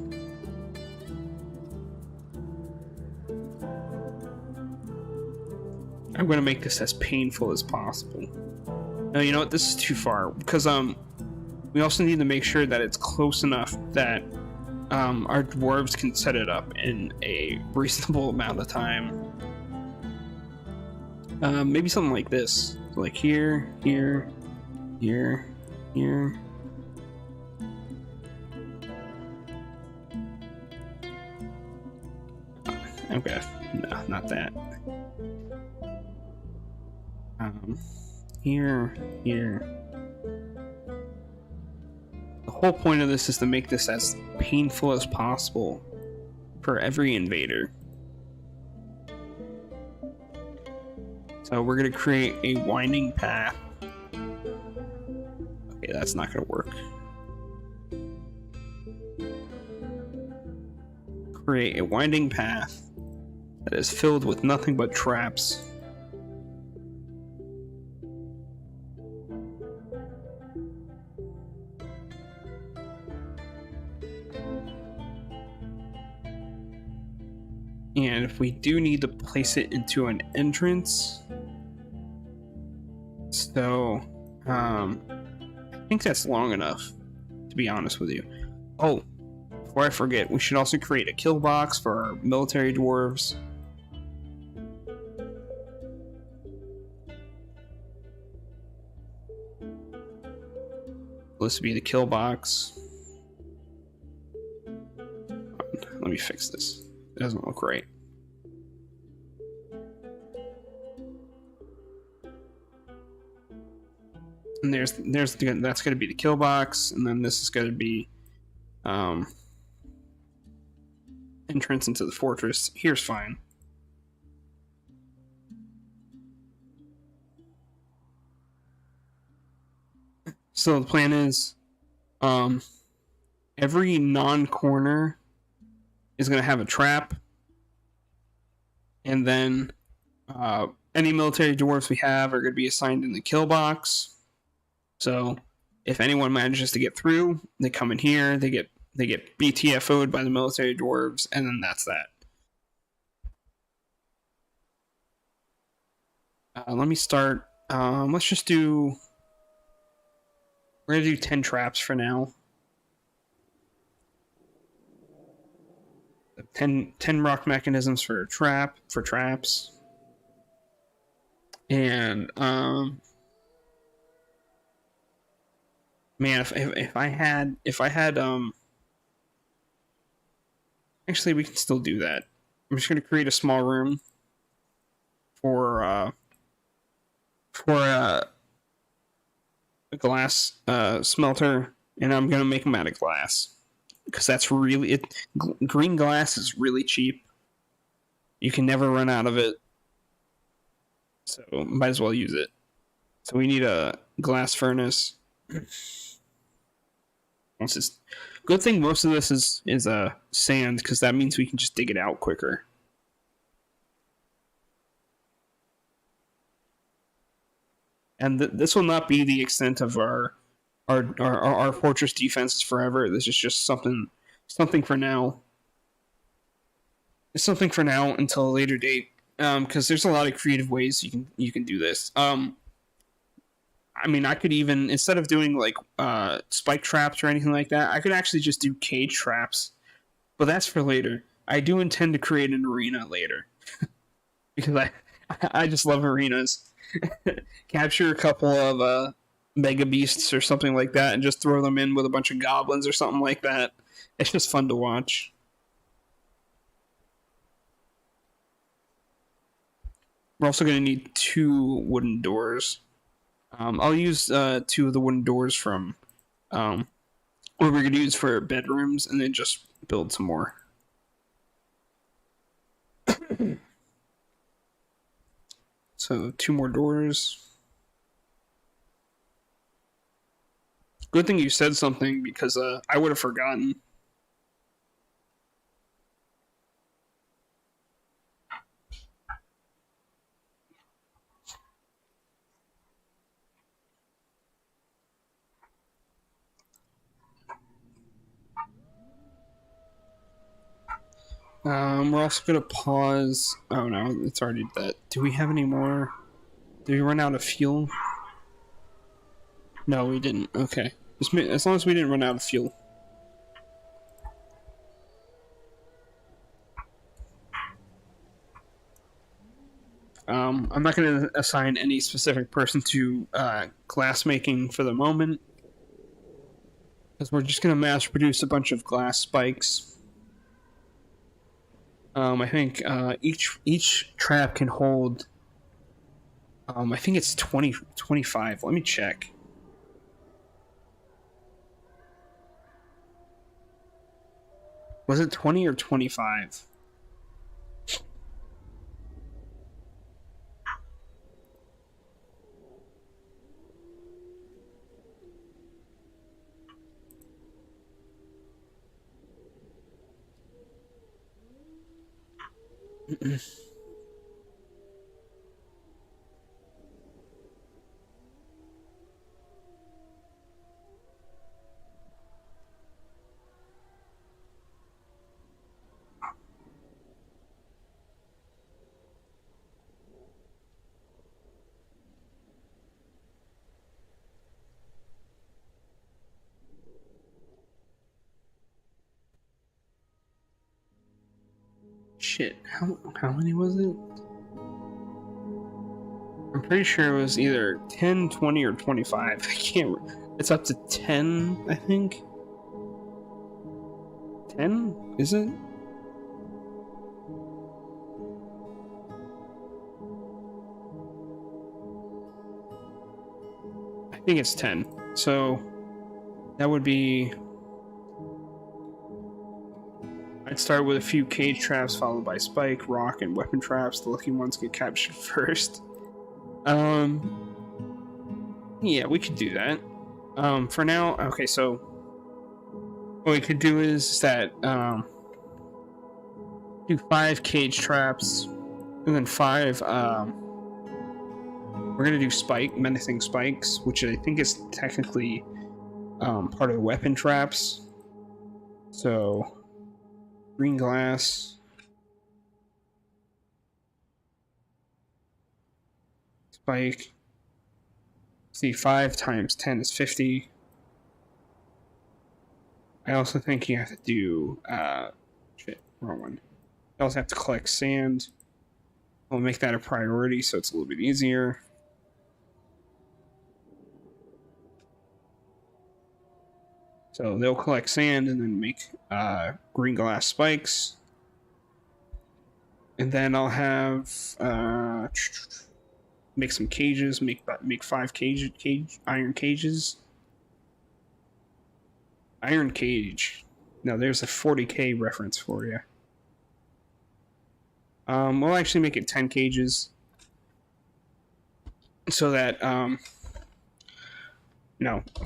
Speaker 1: I'm gonna make this as painful as possible. No, you know what? This is too far because we also need to make sure that it's close enough that our dwarves can set it up in a reasonable amount of time. Maybe something like this, like here, here, here, here. Okay, no, not that. Here, here. The whole point of this is to make this as painful as possible for every invader. So we're gonna create a winding path. Okay, that's not gonna work. Create a winding path that is filled with nothing but traps. And if we do need to place it into an entrance, so I think that's long enough, to be honest with you. Oh, before I forget, we should also create a kill box for our military dwarves. This would be the kill box. Let me fix this. It doesn't look right. And that's going to be the kill box, and then this is going to be entrance into the fortress. Here's fine. So the plan is, every non-corner is going to have a trap, and then any military dwarves we have are going to be assigned in the kill box. So if anyone manages to get through, they come in here, they get BTFO'd by the military dwarves, and then that's that. Let me start. Let's just do. We're gonna do 10 traps for now. 10 rock mechanisms for traps. And man, if I had actually we can still do that. I'm just gonna create a small room for a glass smelter, and I'm gonna make them out of glass because that's really it. Green glass is really cheap. You can never run out of it, so might as well use it. So we need a glass furnace. Good thing most of this is sand, because that means we can just dig it out quicker. And this will not be the extent of our fortress defenses forever. This is just something for now. It's something for now until a later date, because there's a lot of creative ways you can do this. I mean, I could even, instead of doing like spike traps or anything like that, I could actually just do cage traps. But that's for later. I do intend to create an arena later because I just love arenas. Capture a couple of mega beasts or something like that, and just throw them in with a bunch of goblins or something like that. It's just fun to watch. We're also going to need 2 wooden doors. I'll use 2 of the wooden doors from what we're going to use for bedrooms, and then just build some more. So 2 more doors. Good thing you said something, because I would have forgotten. We're also gonna pause. Oh no, it's already that. Do we have any more? Did we run out of fuel? No, we didn't. Okay, as long as we didn't run out of fuel. I'm not going to assign any specific person to glass making for the moment, because we're just going to mass produce a bunch of glass spikes. I think each trap can hold. I think it's 25. Let me check. Was it 20 or 25? Shit, how many was it? I'm pretty sure it was either 10, 20, or 25. I can't. It's up to 10, I think. 10? Is it? I think it's 10. So that would be. I'd start with a few cage traps, followed by spike, rock, and weapon traps. The lucky ones get captured first. Yeah, we could do that. For now, okay, so what we could do is that, do 5 cage traps, and then 5, we're gonna do menacing spikes, which I think is technically, part of the weapon traps. So, green glass, spike. See, 5 times 10 is 50. I also think you have to do, shit, wrong one. You also have to collect sand. We'll make that a priority so it's a little bit easier. So they'll collect sand and then make green glass spikes. And then I'll have make some cages, make 5 iron cages. Iron cage. Now there's a 40k reference for you. We'll actually make it 10 cages. So that,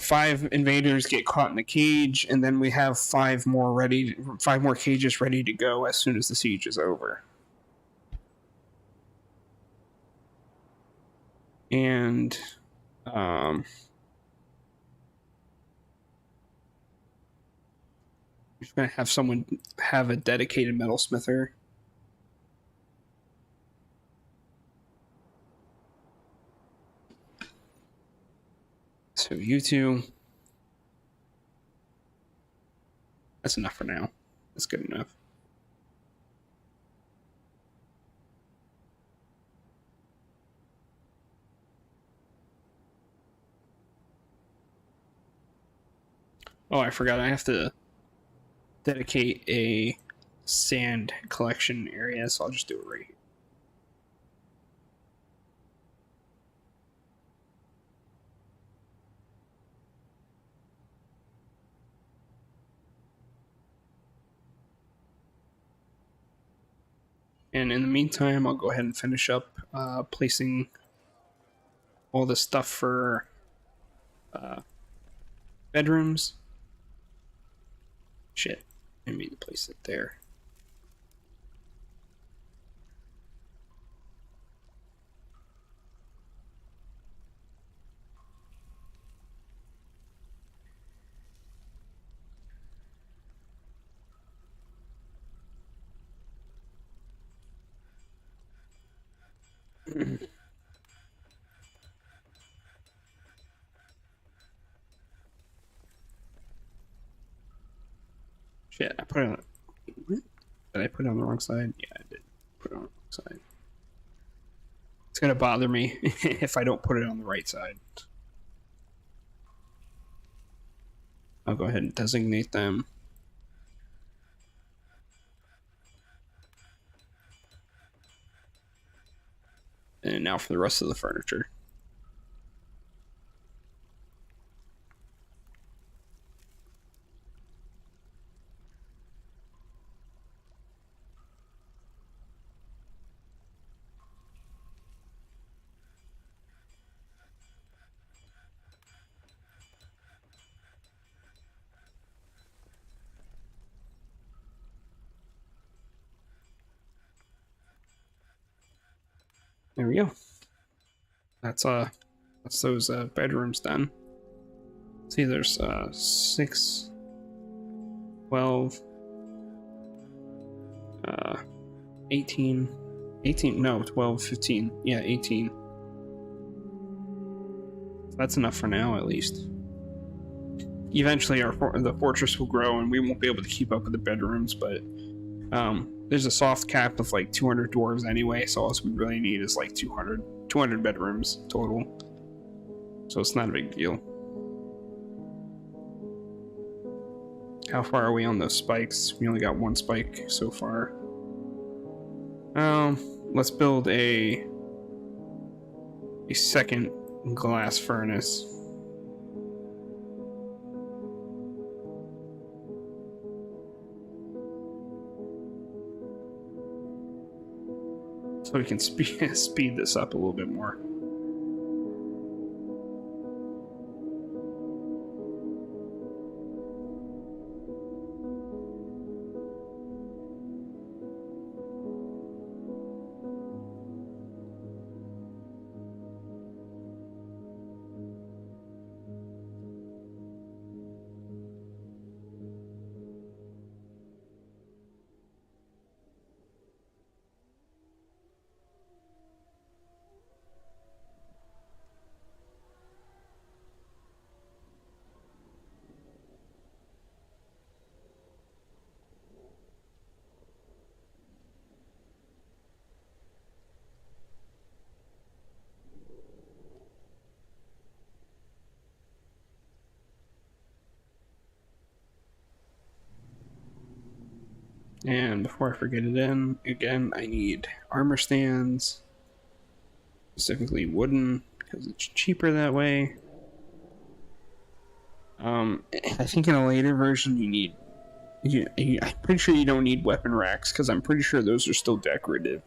Speaker 1: 5 invaders get caught in the cage, and then we have 5 more cages ready to go as soon as the siege is over. And, we're going to have someone have a dedicated metalsmither. So you two. That's enough for now. That's good enough. Oh, I forgot. I have to dedicate a sand collection area, so I'll just do it right here. And in the meantime, I'll go ahead and finish up placing all the stuff for bedrooms. Shit, I need to place it there. Shit, I put it on. Did I put it on the wrong side? Yeah, I did put it on the wrong side. It's gonna bother me if I don't put it on the right side. I'll go ahead and designate them. And now for the rest of the furniture. There we go. That's those bedrooms done. See, there's 6, 12, 18, no, 12, 15, yeah, 18. That's enough for now, at least. Eventually, the fortress will grow, and we won't be able to keep up with the bedrooms, but there's a soft cap of like 200 dwarves anyway, so all we really need is like 200 bedrooms total. So it's not a big deal. How far are we on those spikes? We only got 1 spike so far. Let's build a second glass furnace. so we can speed this up a little bit more. And before I forget it again, I need armor stands, specifically wooden, because it's cheaper that way. I think in a later version you need... I'm pretty sure you don't need weapon racks, because I'm pretty sure those are still decorative.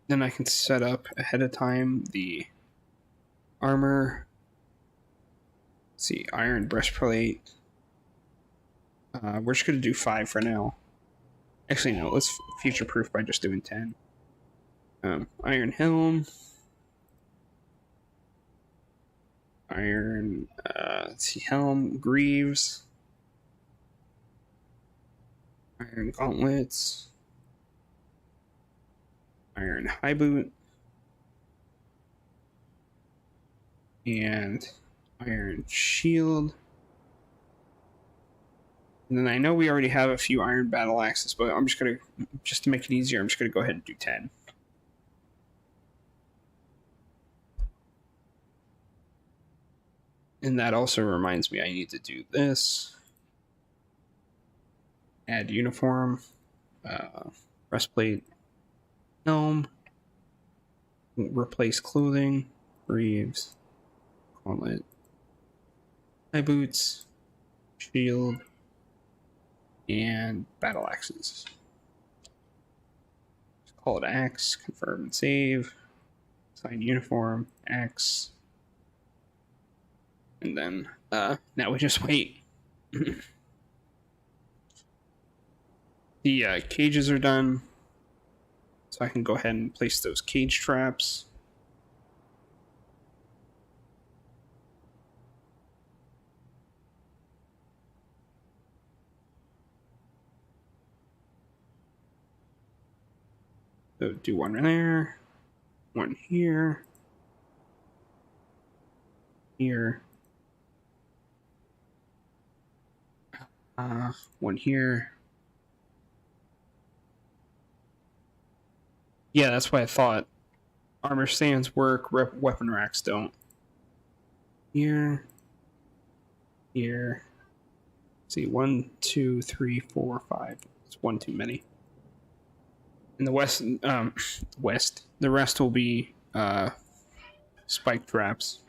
Speaker 1: Then I can set up ahead of time the armor. Let's see, iron breastplate. We're just going to do 5 for now. Actually, no, let's future-proof by just doing 10. Iron helm. Iron, let's see, helm, greaves. Iron gauntlets. Iron high boot. And iron shield. And then I know we already have a few iron battle axes, but I'm just gonna, just to make it easier, I'm just gonna go ahead and do 10. And that also reminds me I need to do this. Add uniform, breastplate, helm, replace clothing, greaves, gauntlet, high boots, shield, and battle axes. Just call it axe, confirm and save, assign uniform, axe, and then now we just wait. The cages are done, so I can go ahead and place those cage traps. So do one there, one here, here, one here. Yeah, that's why I thought armor stands work, weapon racks don't. Here, here. Let's see, 1, 2, 3, 4, 5. It's one too many. In the west, the rest will be spike traps.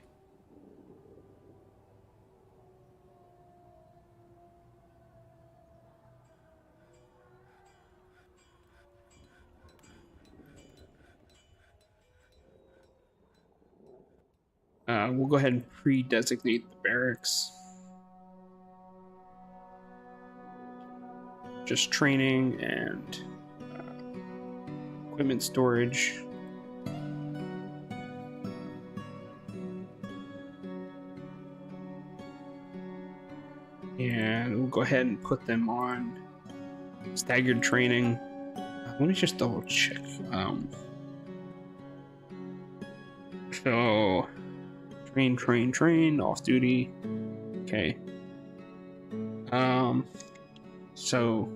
Speaker 1: We'll go ahead and pre-designate the barracks. Just training and equipment storage. And we'll go ahead and put them on staggered training. Let me just double check. So, train, off duty. Okay. So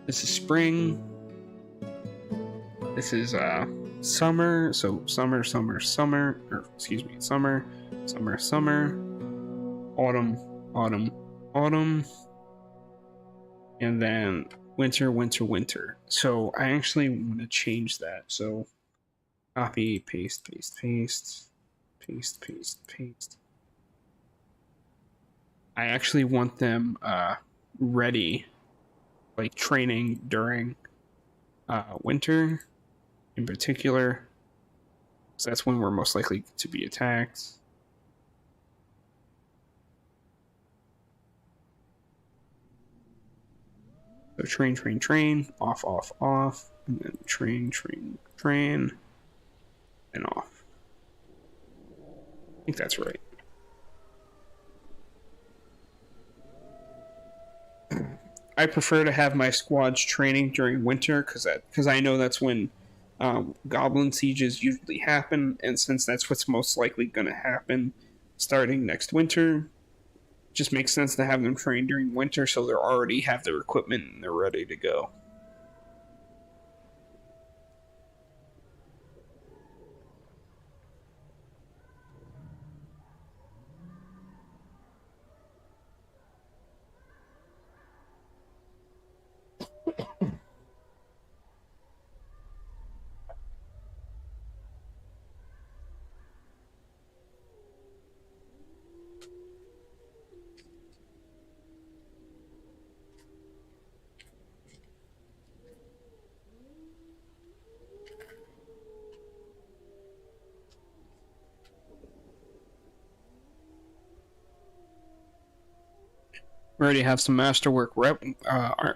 Speaker 1: this is spring. This is summer. So summer, or excuse me, summer, autumn, and then winter. So I actually want to change that. So copy, paste. I actually want them ready, like training during winter in particular, because that's when we're most likely to be attacked. So train, train, train, off, off, off, and then train, train, train, and off. I think that's right. I prefer to have my squads training during winter because I know that's when goblin sieges usually happen, and since that's what's most likely going to happen starting next winter, it just makes sense to have them train during winter so they already have their equipment and they're ready to go. We already have some masterwork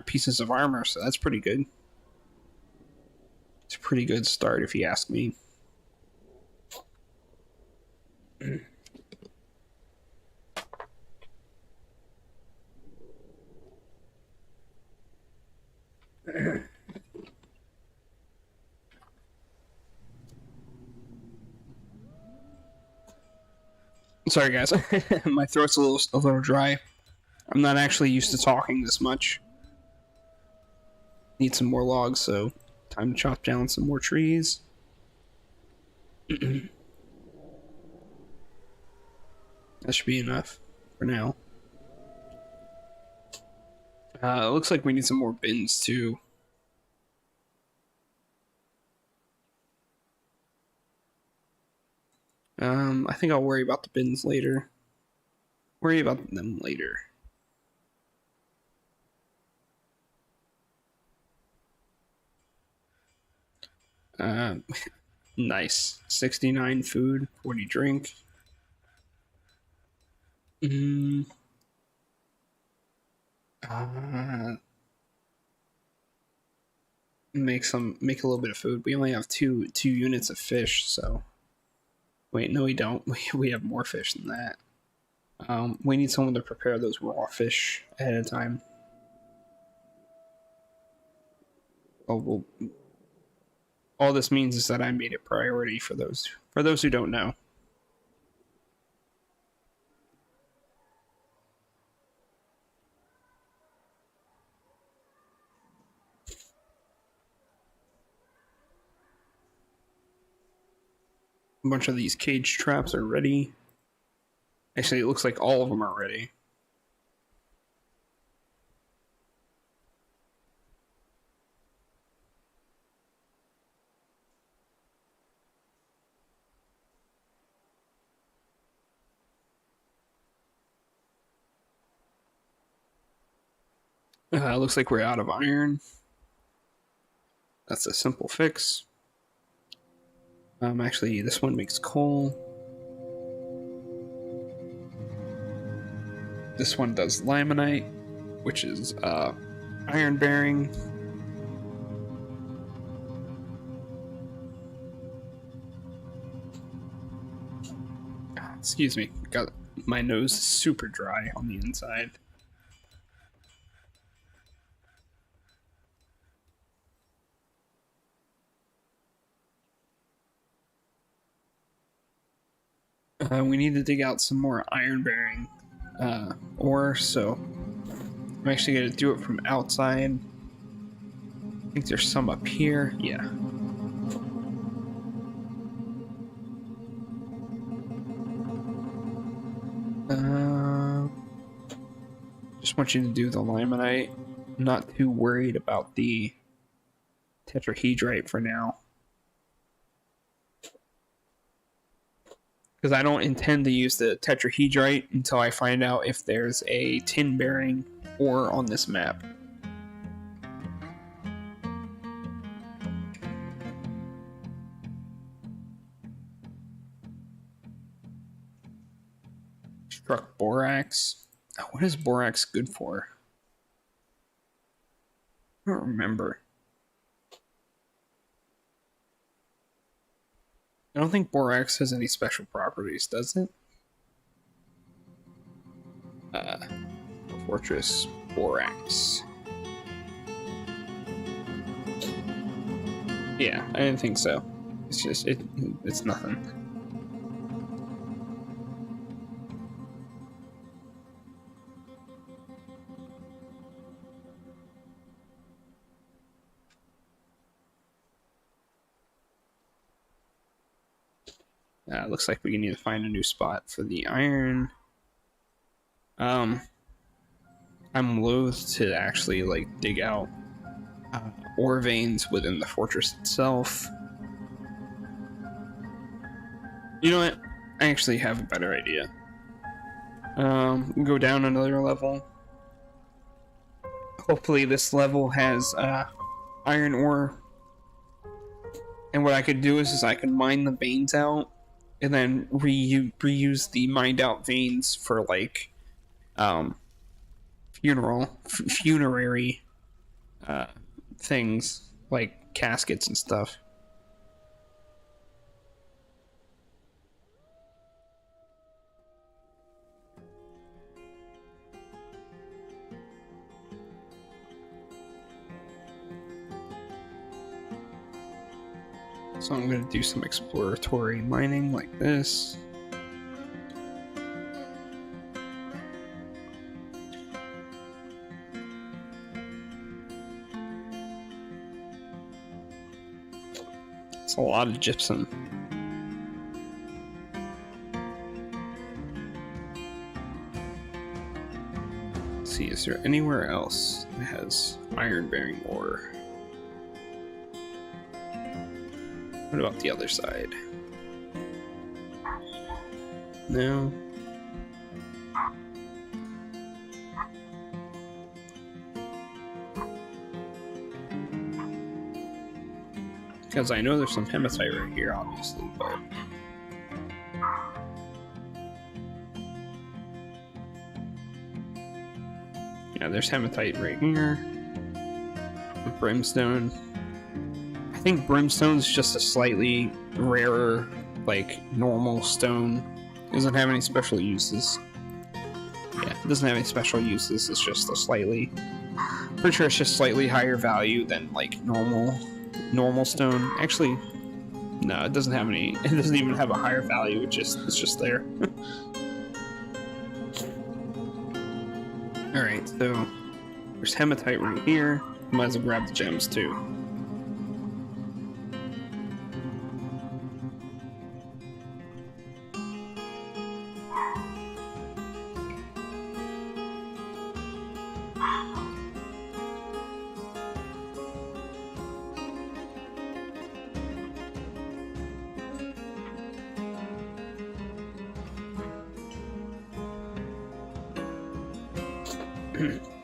Speaker 1: pieces of armor, so that's pretty good. It's a pretty good start, if you ask me. Sorry, guys. My throat's a little dry. I'm not actually used to talking this much. Need some more logs, so time to chop down some more trees. That should be enough for now. It looks like we need some more bins too. I think I'll worry about the bins later. Worry about them later. Nice. 69 food, 40 drink. Mm. Make a little bit of food. We only have two units of fish, so wait, no, we don't. We have more fish than that. We need someone to prepare those raw fish ahead of time. Oh, well, all this means is that I made it priority for those who don't know. A bunch of these cage traps are ready. Actually, it looks like all of them are ready. Looks like we're out of iron. That's a simple fix. Actually, this one makes coal. This one does limonite, which is iron bearing. Excuse me, got my nose super dry on the inside. We need to dig out some more iron bearing ore, so I'm actually going to do it from outside. I think there's some up here. Yeah. Just want you to do the limonite. I'm not too worried about the tetrahedrite for now. because I don't intend to use the tetrahedrite until I find out if there's a tin bearing ore on this map. Struck borax. Oh, what is borax good for? I don't remember. I don't think borax has any special properties, does it? Fortress borax. Yeah, I didn't think so. It's just it's nothing. Looks like we need to find a new spot for the iron. I'm loath to actually like dig out ore veins within the fortress itself. You know what? I actually have a better idea. Go down another level. Hopefully this level has iron ore. And what I could do is I could mine the veins out and then reuse the mined out veins for like funerary things like caskets and stuff. So I'm going to do some exploratory mining like this. It's a lot of gypsum. Let's see, is there anywhere else that has iron-bearing ore? What about the other side? No. Because I know there's some hematite right here, obviously, but... yeah, there's hematite right here. Brimstone. I think brimstone's just a slightly rarer, like, normal stone. It doesn't have any special uses. Yeah, it doesn't have any special uses, it's just a slightly... pretty sure it's just slightly higher value than, like, normal stone. Actually, no, it doesn't have any... it doesn't even have a higher value, it's just there. Alright, so... there's hematite right here. Might as well grab the gems, too.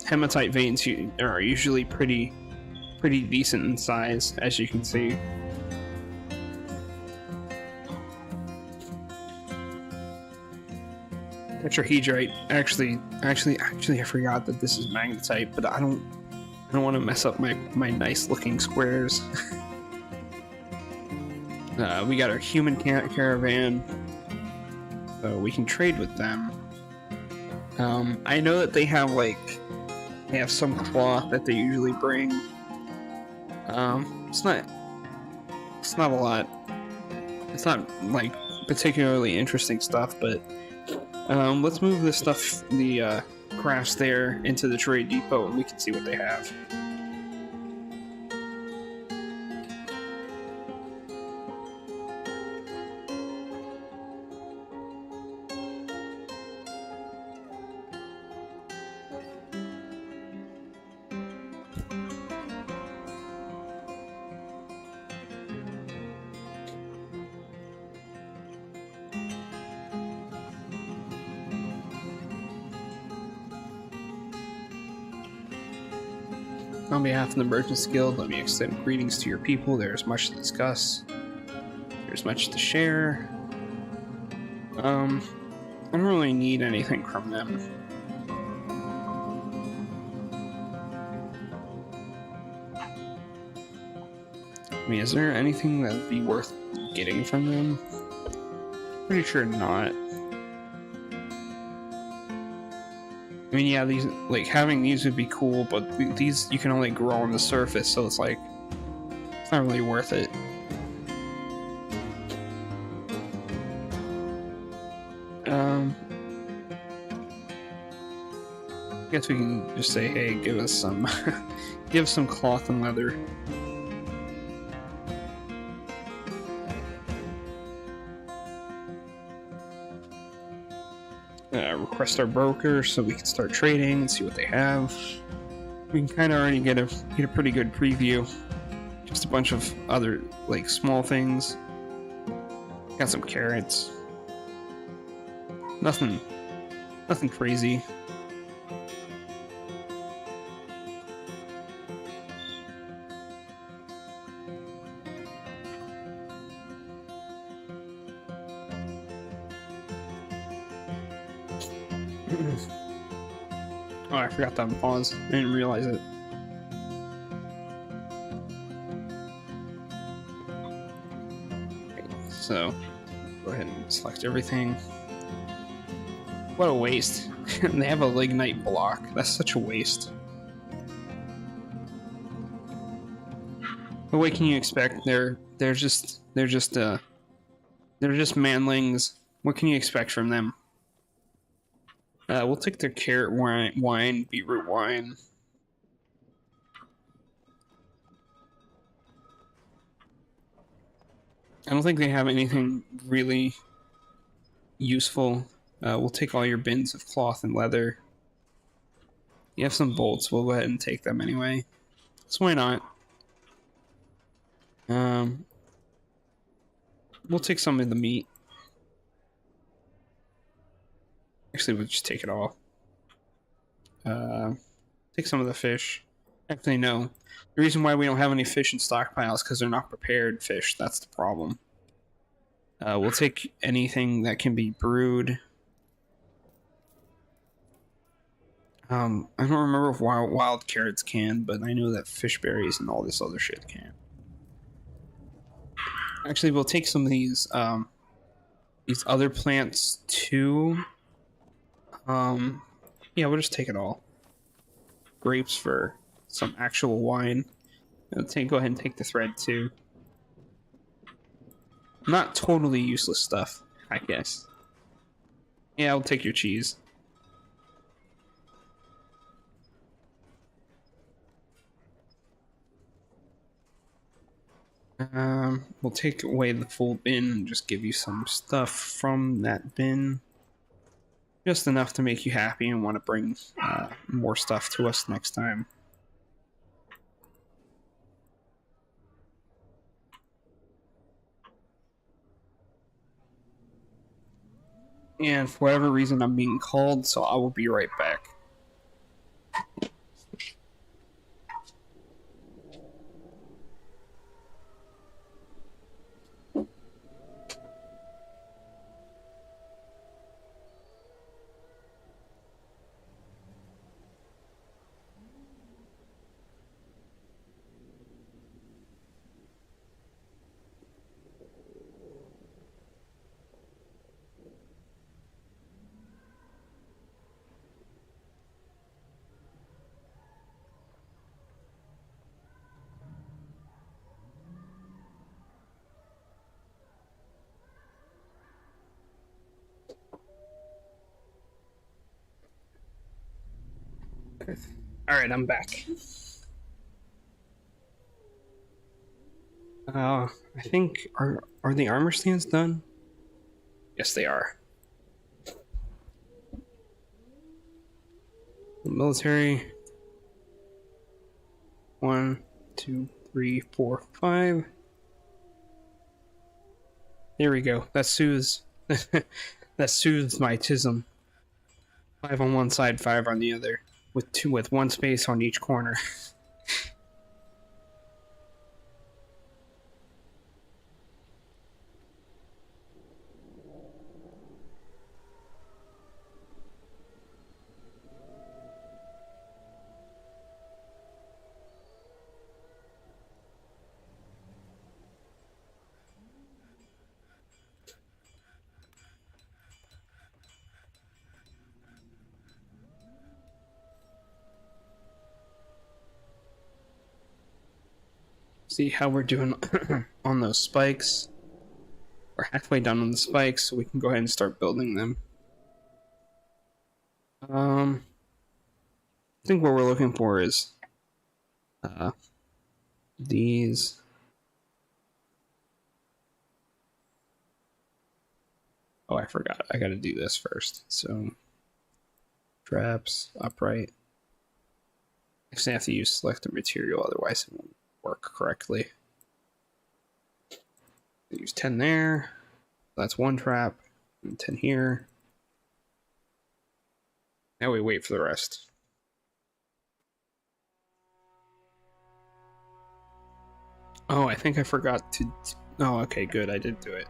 Speaker 1: Hematite veins are usually pretty decent in size, as you can see. Tetrahedrite. Actually, I forgot that this is magnetite, but I don't want to mess up my nice looking squares. We got our human caravan, so we can trade with them. I know that they have some cloth that they usually bring. It's not a lot. It's not like particularly interesting stuff, but let's move this stuff, the crafts there, into the trade depot, and we can see what they have.
Speaker 2: On behalf of the Merchants Guild, let me extend greetings to your people. There's much to discuss. There's much to share. I don't really need anything from them. I mean, is there anything that would be worth getting from them? Pretty sure not. I mean, yeah, these, like, having these would be cool, but these you can only grow on the surface, so it's like, it's not really worth it. I guess we can just say, hey, give us some, give us some cloth and leather. Request our broker so we can start trading and see what they have. We can kind of already get a pretty good preview. Just a bunch of other, like, small things. Got some carrots. Nothing crazy. Oh, I forgot to pause. I didn't realize it. Okay, so, go ahead and select everything. What a waste. They have a lignite block. That's such a waste. But what can you expect? They're just manlings. What can you expect from them? We'll take their carrot wine, beetroot wine. I don't think they have anything really useful. We'll take all your bins of cloth and leather. You have some bolts. We'll go ahead and take them anyway. So why not? We'll take some of the meat. Actually, we'll just take it all. Take some of the fish. Actually, no. The reason why we don't have any fish in stockpiles is because they're not prepared fish. That's the problem. We'll take anything that can be brewed. I don't remember if wild carrots can, but I know that fish berries and all this other shit can. Actually, we'll take some of these other plants too. Yeah, we'll just take it all. Grapes for some actual wine. Go ahead and take the thread too. Not totally useless stuff, I guess. Yeah, I'll take your cheese. We'll take away the full bin and just give you some stuff from that bin. Just enough to make you happy and want to bring more stuff to us next time. And for whatever reason, I'm being called, so I will be right back. Alright, I'm back. I think, are the armor stands done? Yes, they are. Military. 1, 2, 3, 4, 5. There we go. That soothes. That soothes my tism. 5 on one side, 5 on the other, with one space on each corner.
Speaker 1: see how we're doing on those spikes. We're halfway done on the spikes, so we can go ahead and start building them. I think what we're looking for is these. Oh, I forgot. I gotta do this first. So, traps, upright. I just have to use selected material, otherwise it won't work correctly. Use 10 there. That's one trap. And 10 here. Now we wait for the rest. Oh, I think I forgot to... Oh, okay, good. I did do it.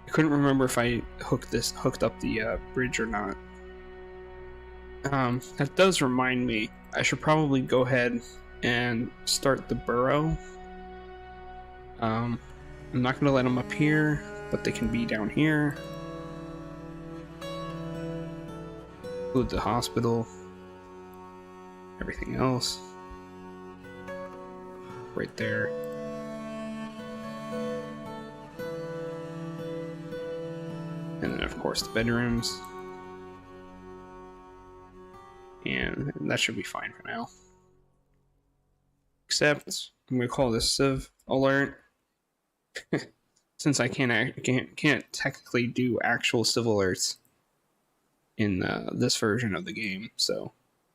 Speaker 1: I couldn't remember if I hooked up the bridge or not. That does remind me. I should probably go ahead and start the burrow. I'm not going to let them up here, but they can be down here. Include the hospital. Everything else. Right there. And then, of course, the bedrooms. And that should be fine for now. Except, I'm going to call this Civ Alert. Since I can't technically do actual Civ Alerts in this version of the game. So,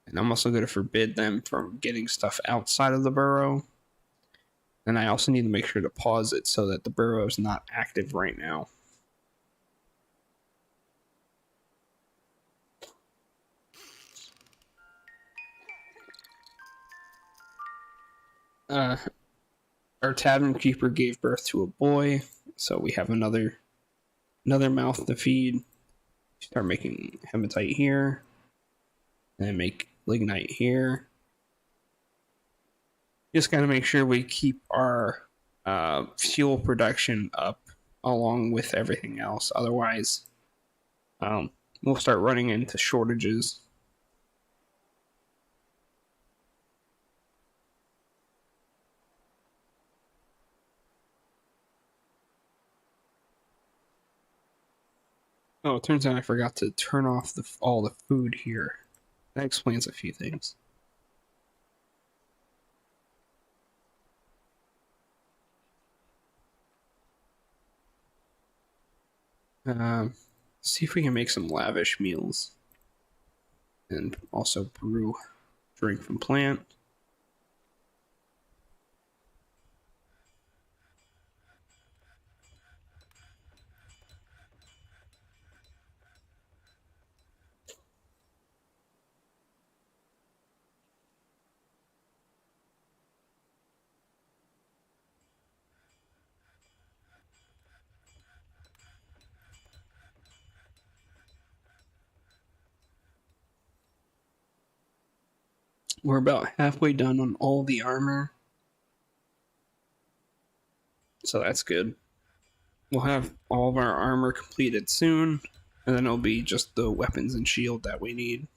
Speaker 1: and I'm also going to forbid them from getting stuff outside of the burrow. And I also need to make sure to pause it so that the burrow is not active right now. Our tavern keeper gave birth to a boy, so we have another mouth to feed. Start making hematite here, and make lignite here. Just gotta make sure we keep our fuel production up along with everything else. Otherwise, we'll start running into shortages. Oh, it turns out I forgot to turn off all the food here. That explains a few things. See if we can make some lavish meals. And also brew drink from plant. We're about halfway done on all the armor. So that's good. We'll have all of our armor completed soon, and then it'll be just the weapons and shield that we need.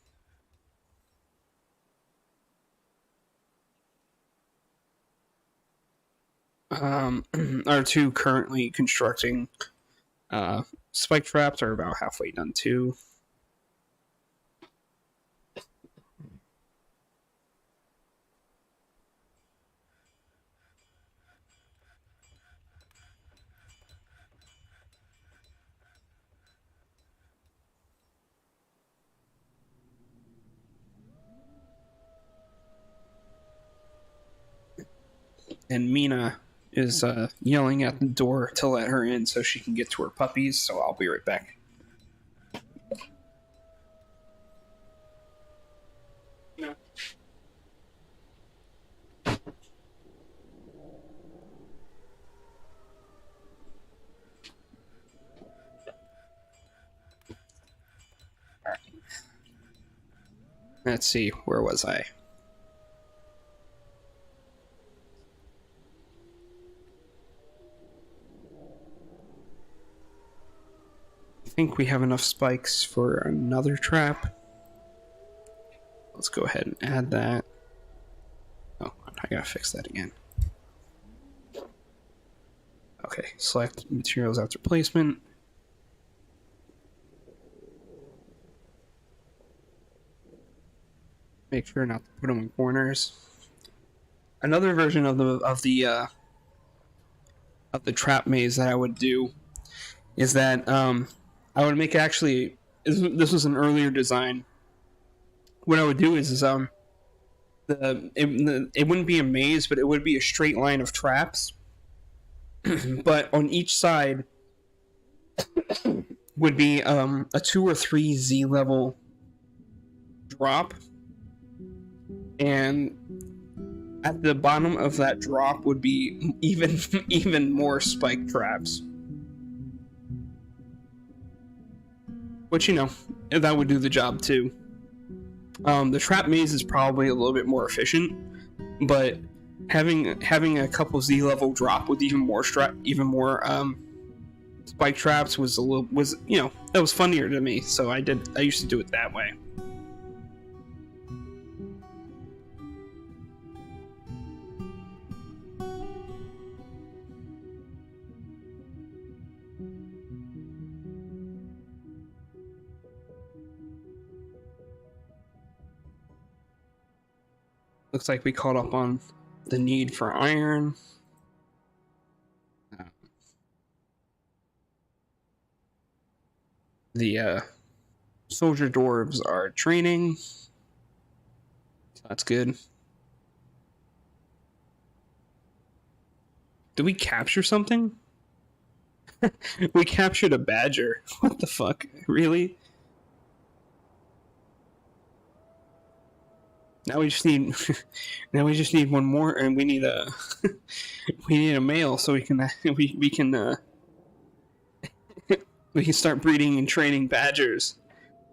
Speaker 1: Our two currently constructing spike traps are about halfway done too. And Mina is yelling at the door to let her in so she can get to her puppies, so I'll be right back. No. Alright. Let's see, where was I? I think we have enough spikes for another trap. Let's go ahead and add that. Oh, I gotta fix that again. Okay, select materials after placement. Make sure not to put them in corners. Another version of the trap maze that I would do is that I would make actually this was an earlier design. What I would do is it wouldn't be a maze, but it would be a straight line of traps. But on each side would be a 2 or 3 Z level drop, and at the bottom of that drop would be even more spike traps. Which, you know, that would do the job too. The trap maze is probably a little bit more efficient, but having a couple Z level drop with even more spike traps was that was funnier to me. So I used to do it that way. Looks like we caught up on the need for iron. The soldier dwarves are training. So that's good. Did we capture something? We captured a badger. What the fuck? Really? Now we just need one more, and we need a male so we can we can start breeding and training badgers.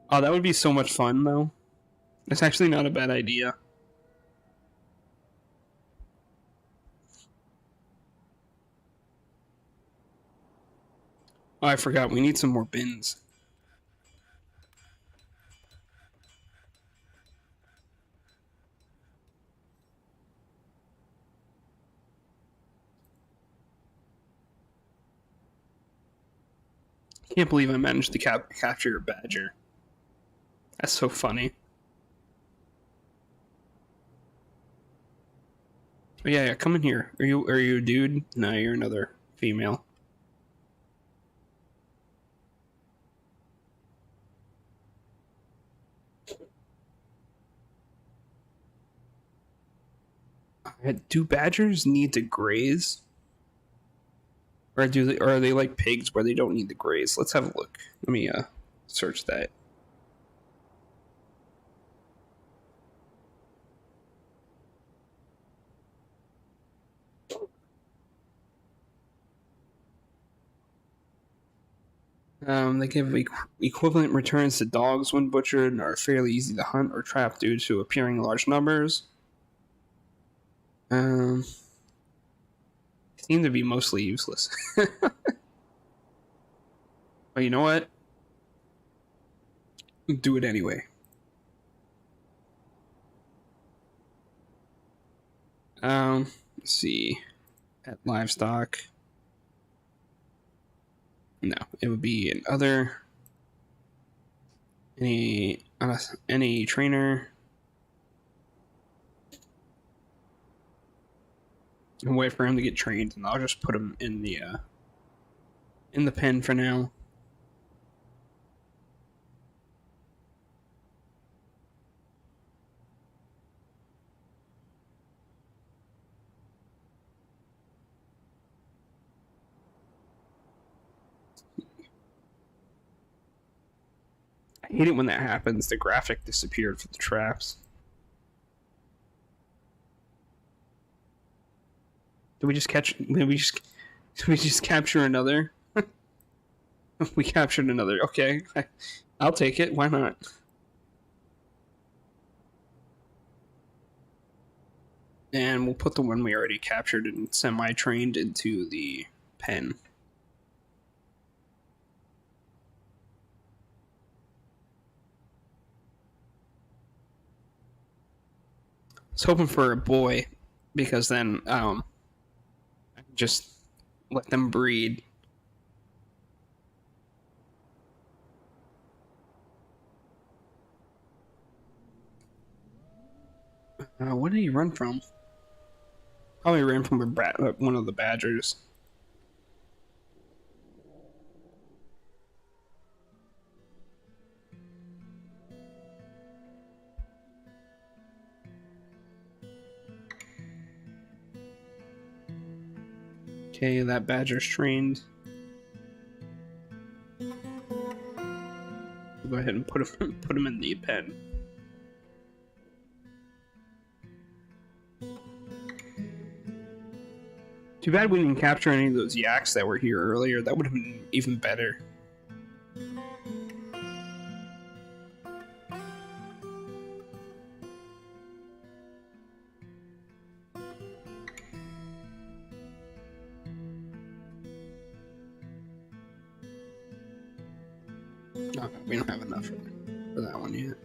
Speaker 1: Oh, that would be so much fun, though. That's actually not a bad idea. Oh, I forgot. We need some more bins. I can't believe I managed to capture a badger. That's so funny. Oh, yeah, come in here. Are you a dude? No, you're another female. Do badgers need to graze? Or are they like pigs where they don't need to graze? Let's have a look. Let me search that. They give equivalent returns to dogs when butchered and are fairly easy to hunt or trap due to appearing in large numbers. Seem to be mostly useless. But you know what? Do it anyway. Let's see. At livestock. No, it would be an other. Any trainer. And wait for him to get trained, and I'll just put him in the pen for now. I hate it when that happens. The graphic disappeared for the traps. Did we just capture another? We captured another. Okay. I'll take it. Why not? And we'll put the one we already captured and semi-trained into the pen. I was hoping for a boy, because then I can just let them breed. What did he run from? Probably ran from one of the badgers. Okay, that badger's trained. We'll go ahead and put him in the pen. Too bad we didn't capture any of those yaks that were here earlier. That would have been even better. No, we don't have enough for that one yet.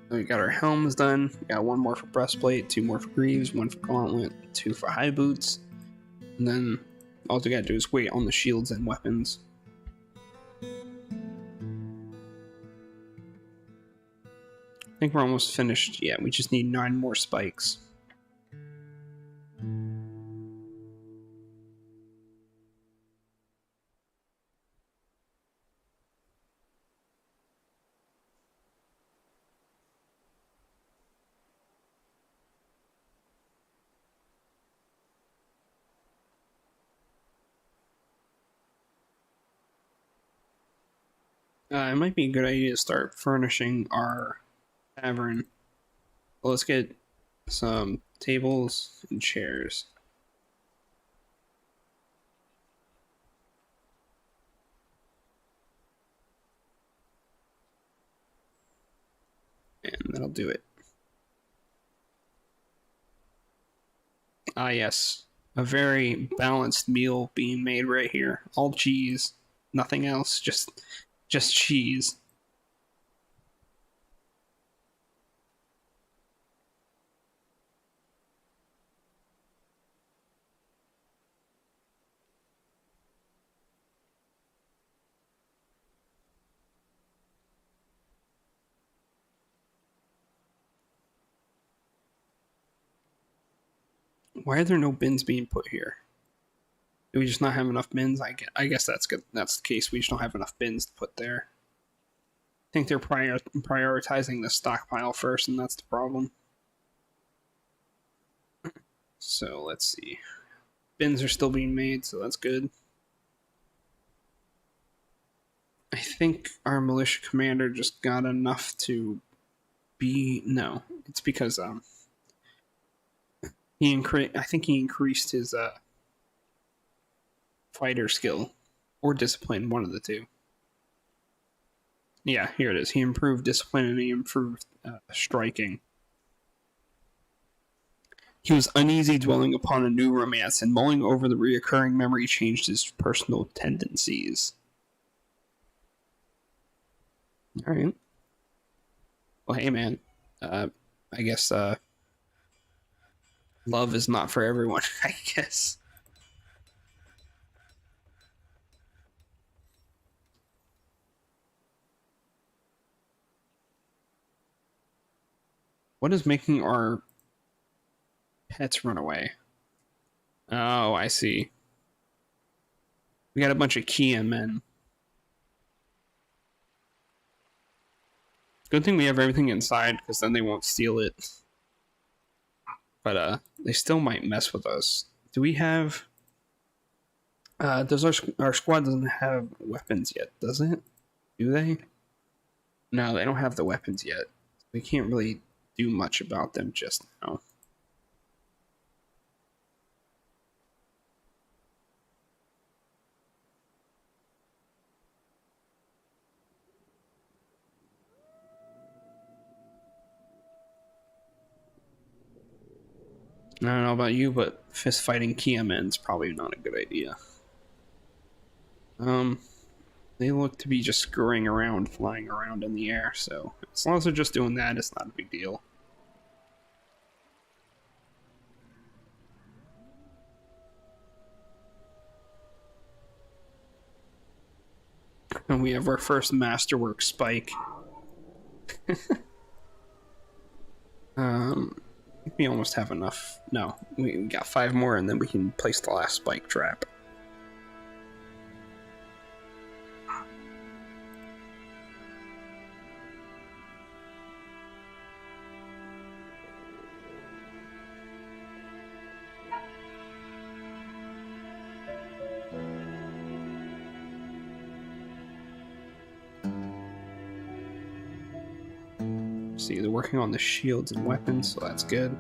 Speaker 1: So we got our helms done. We got one more for breastplate, two more for greaves, one for gauntlet, two for high boots, and then all we gotta do is wait on the shields and weapons. I think we're almost finished. Yeah, we just need 9 more spikes. It might be a good idea to start furnishing our tavern. Well, let's get some tables and chairs. And that'll do it. Ah, yes. A very balanced meal being made right here. All cheese, nothing else, just cheese. Why are there no bins being put here? Do we just not have enough bins? I guess that's good. That's the case. We just don't have enough bins to put there. I think they're prioritizing the stockpile first, and that's the problem. So let's see. Bins are still being made, so that's good. I think our militia commander just got enough to be... No, it's because I think he increased his fighter skill or discipline, one of the two. Yeah, here it is. He improved discipline and he improved striking.
Speaker 2: He was uneasy dwelling upon a new romance, and mulling over the reoccurring memory changed his personal tendencies. Alright. Well, hey, man. I guess, love is not for everyone, I guess. What is making our pets run away? Oh, I see. We got a bunch of Kia men. Good thing we have everything inside, because then they won't steal it. But they still might mess with us. Do we have? Does our squad doesn't have weapons yet? Does it? Do they? No, they don't have the weapons yet. We can't really do much about them just now. I don't know about you, but fist fighting Kia men's probably not a good idea. They look to be just scurrying around, flying around in the air, so as long as they're just doing that, it's not a big deal. And we have our first masterwork spike. I think we almost have enough. No, we got 5 more, and then we can place the last spike trap. See, they're working on the shields and weapons, so that's good.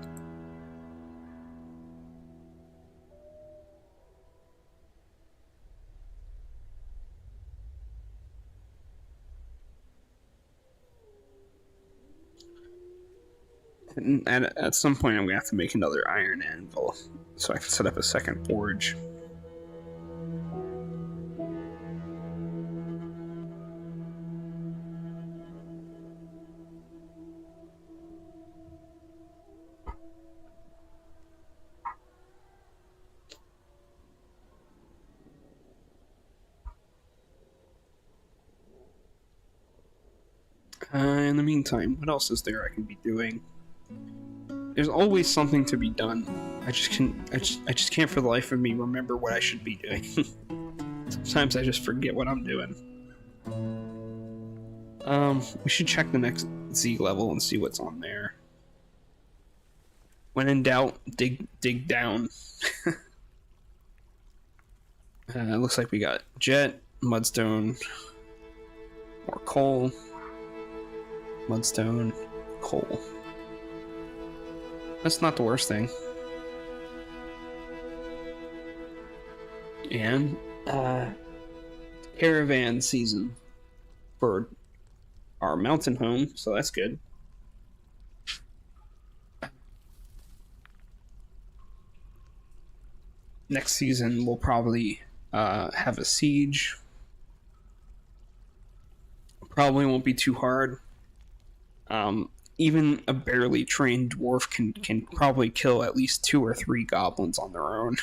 Speaker 2: And at some point, I'm gonna have to make another iron anvil so I can set up a second forge. In the meantime, what else is there I can be doing? There's always something to be done. I just can't for the life of me remember what I should be doing. Sometimes I just forget what I'm doing. We should check the next Z level and see what's on there. When in doubt, dig down. It looks like we got jet, mudstone, more coal, mudstone, coal. That's not the worst thing. And caravan season for our mountain home, so that's good. Next season we'll probably have a siege. Probably won't be too hard. Even a barely trained dwarf can probably kill at least 2 or 3 goblins on their own.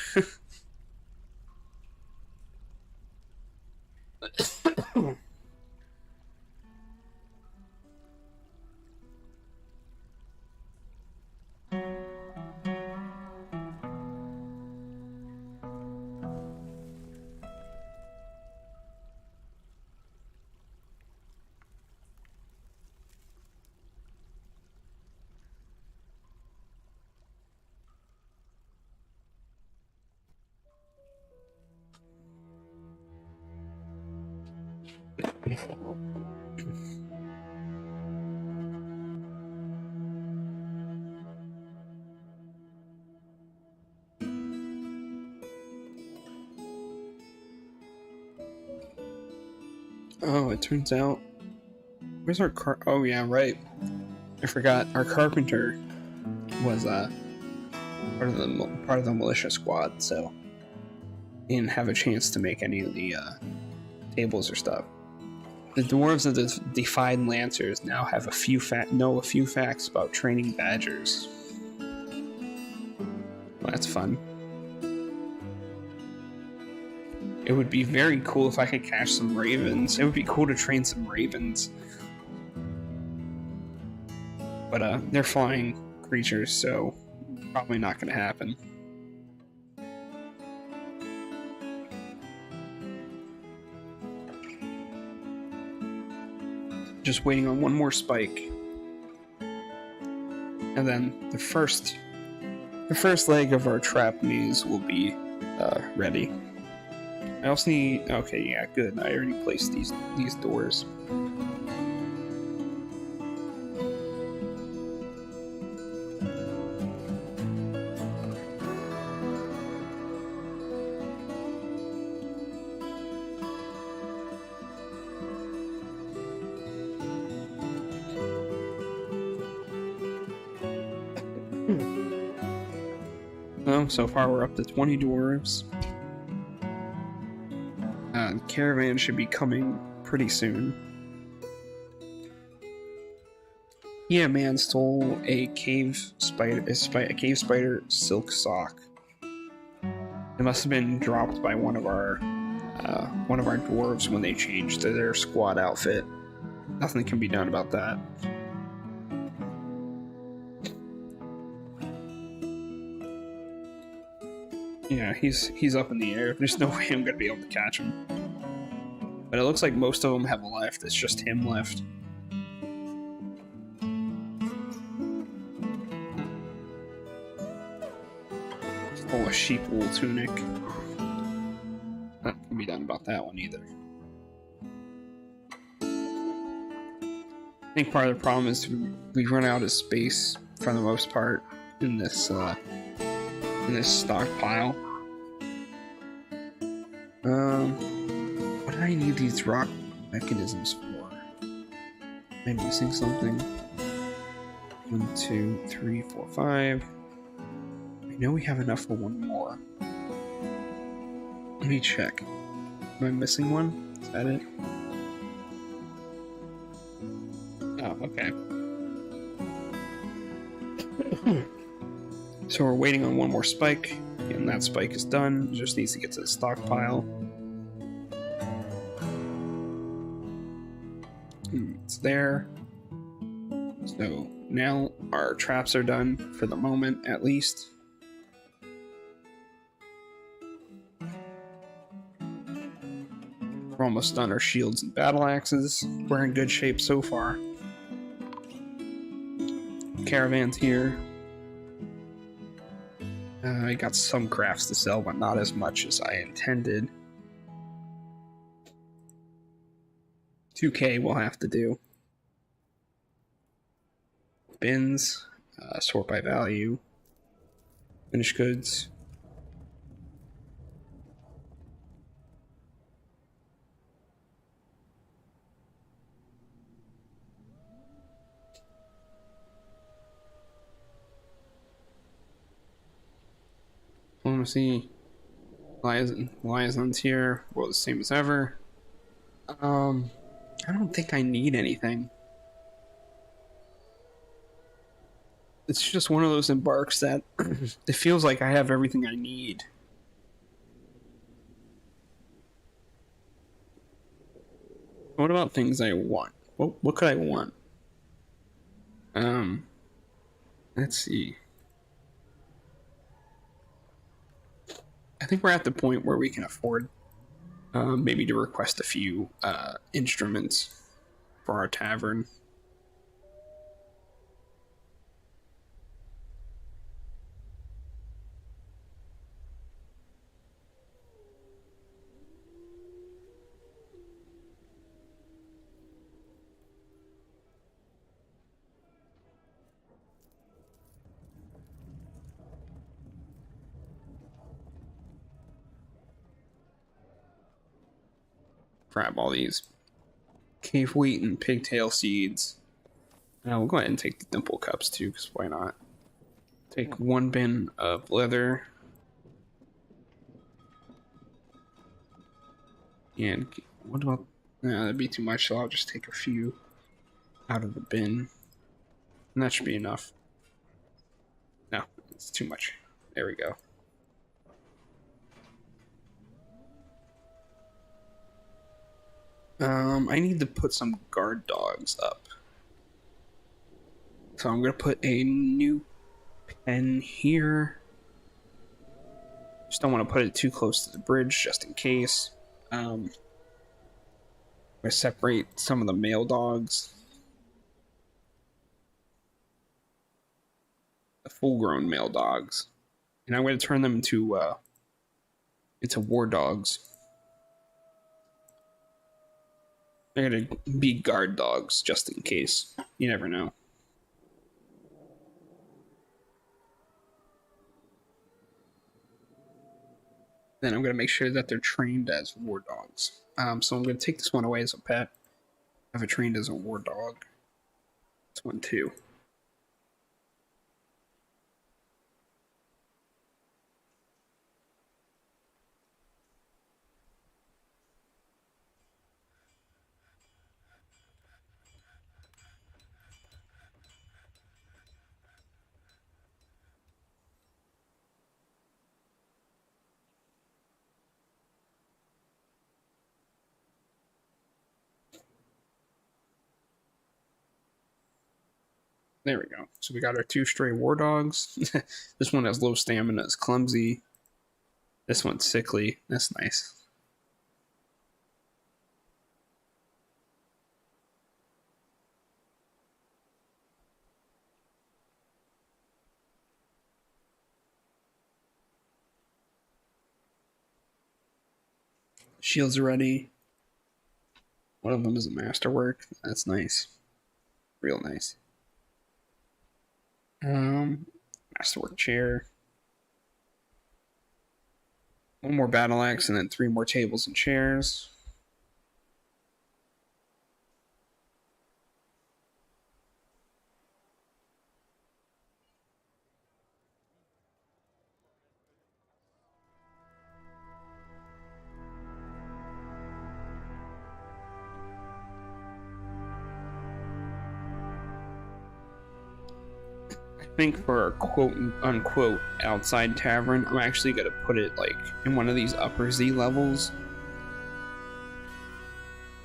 Speaker 2: Oh, it turns out... Where's our Oh, yeah, right. I forgot. Our carpenter was, part of the militia squad, so didn't have a chance to make any of the tables or stuff. The dwarves of the defied lancers now have know a few facts about training badgers. Well, that's fun. It would be very cool if I could catch some ravens. It would be cool to train some ravens. But they're flying creatures, so probably not going to happen. Just waiting on one more spike. And then the first leg of our trap maze will be ready. I also need... Okay, yeah, good. I already placed these doors. So far we're up to 20 dwarves. The caravan should be coming pretty soon. Yeah, man stole a cave spider silk sock. It must have been dropped by one of our dwarves when they changed to their squad outfit. Nothing can be done about that. Yeah, he's up in the air. There's no way I'm gonna be able to catch him. But it looks like most of them have left. It's just him left. Oh, a sheep wool tunic. Nothing can be done about that one either. I think part of the problem is we run out of space for the most part in this stockpile. What do I need these rock mechanisms for? Am I missing something? 1, 2, 3, 4, 5. I know we have enough for one more. Let me check. Am I missing one? Is that it? Oh, okay. So we're waiting on one more spike, and that spike is done. It just needs to get to the stockpile. It's there. So now our traps are done for the moment, at least. We're almost done our shields and battle axes. We're in good shape so far. Caravan's here. I got some crafts to sell, but not as much as I intended. 2K we'll have to do. Bins, sort by value, finished goods. Let me see. Liaison's here. Well, the same as ever. I don't think I need anything. It's just one of those embarks that it feels like I have everything I need. What about things I want? What could I want? Let's see. I think we're at the point where we can afford maybe to request a few instruments for our tavern. Grab all these cave wheat and pigtail seeds. We'll go ahead and take the dimple cups too, because why not? Take one bin of leather. And what about... Nah, that'd be too much, so I'll just take a few out of the bin. And that should be enough. No, it's too much. There we go. I need to put some guard dogs up. So I'm gonna put a new pen here. Just don't want to put it too close to the bridge, just in case. I'm gonna separate some of the male dogs. The full-grown male dogs. And I'm gonna turn them into war dogs. They're gonna be guard dogs, just in case. You never know. Then I'm gonna make sure that they're trained as war dogs. So I'm gonna take this one away as a pet. Have it trained as a war dog. This one too. There we go. So we got our 2 stray war dogs. This one has low stamina, is clumsy. This one's sickly. That's nice. Shields are ready. One of them is a masterwork. That's nice. Real nice. Masterwork chair. One more battle axe and then 3 more tables and chairs. I think for a quote unquote outside tavern, I'm actually gonna put it like in one of these upper Z levels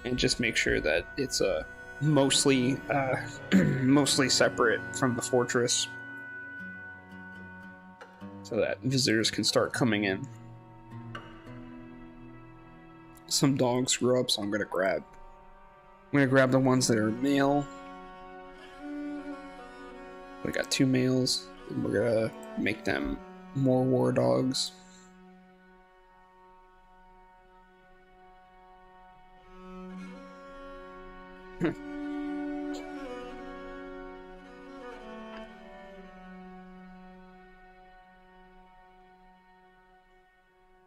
Speaker 2: and just make sure that it's mostly mostly separate from the fortress so that visitors can start coming in. Some dogs grew up, so I'm gonna grab the ones that are male. We got 2 males, and we're gonna make them more war dogs.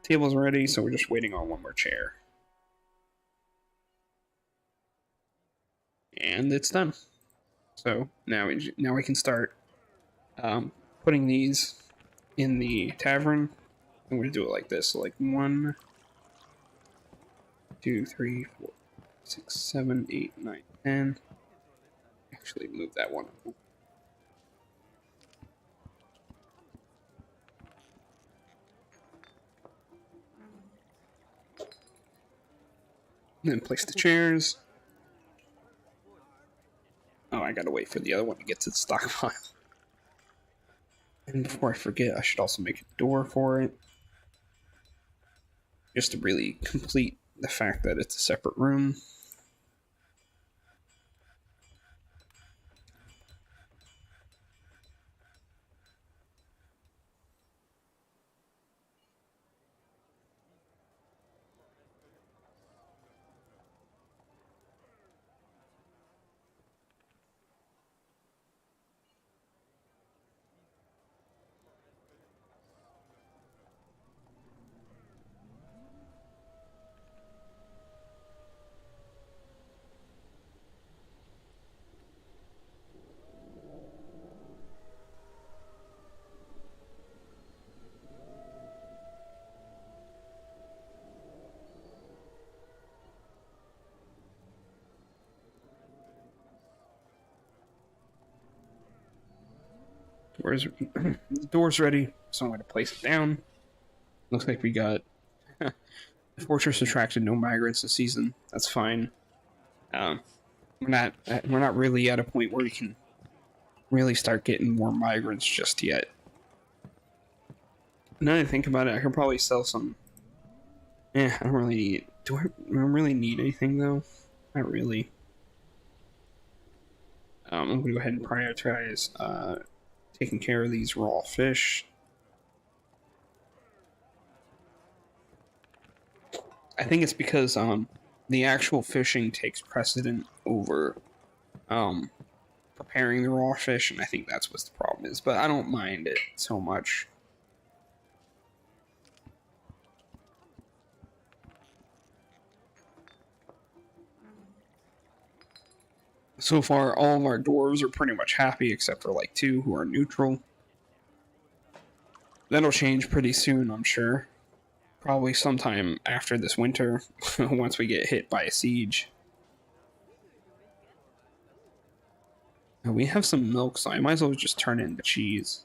Speaker 2: Table's ready, so we're just waiting on one more chair. And it's done. So now we can start putting these in the tavern. I'm going to do it like this. So like 1, 2, 3, 4, 6, 7, 8, 9, 10. Actually, move that one. And then place the chairs. Oh, I gotta wait for the other one to get to the stockpile. And before I forget, I should also make a door for it. Just to really complete the fact that it's a separate room.
Speaker 1: The door's ready, so I'm going to place it down. Looks like we got the fortress attracted no migrants this season. That's fine. Um, we're not really at a point where we can really start getting more migrants just yet. Now that I think about it, I could probably sell some. I don't really need. Do I really need anything though? Not really. I'm gonna go ahead and prioritize taking care of these raw fish. I think it's because the actual fishing takes precedent over preparing the raw fish, and I think that's what the problem is. But I don't mind it so much. So far, all of our dwarves are pretty much happy, except for like 2 who are neutral. That'll change pretty soon, I'm sure. Probably sometime after this winter, once we get hit by a siege. And we have some milk, so I might as well just turn it into cheese.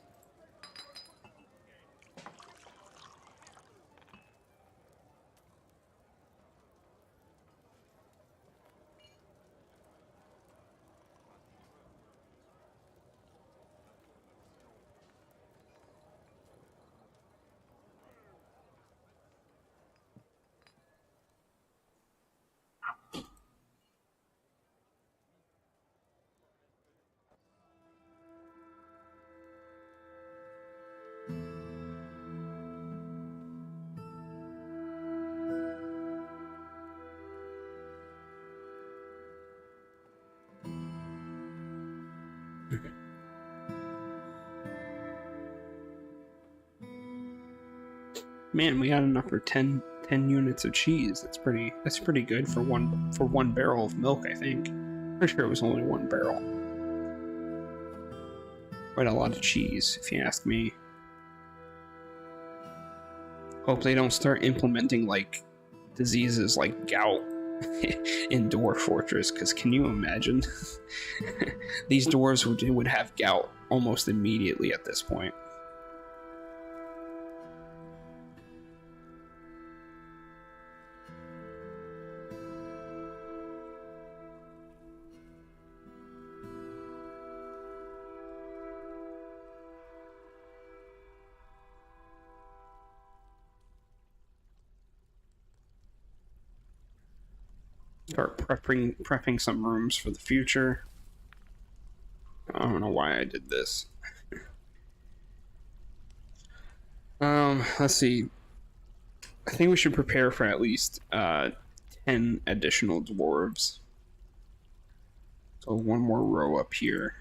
Speaker 1: Man, we got enough for 10 units of cheese. That's pretty good for one barrel of milk, I think. Pretty sure it was only 1 barrel. Quite a lot of cheese, if you ask me. Hope they don't start implementing like diseases like gout in Dwarf Fortress, because can you imagine? These dwarves would have gout almost immediately at this point. Start prepping some rooms for the future. I don't know why I did this. Let's see. I think we should prepare for at least 10 additional dwarves. So 1 more row up here.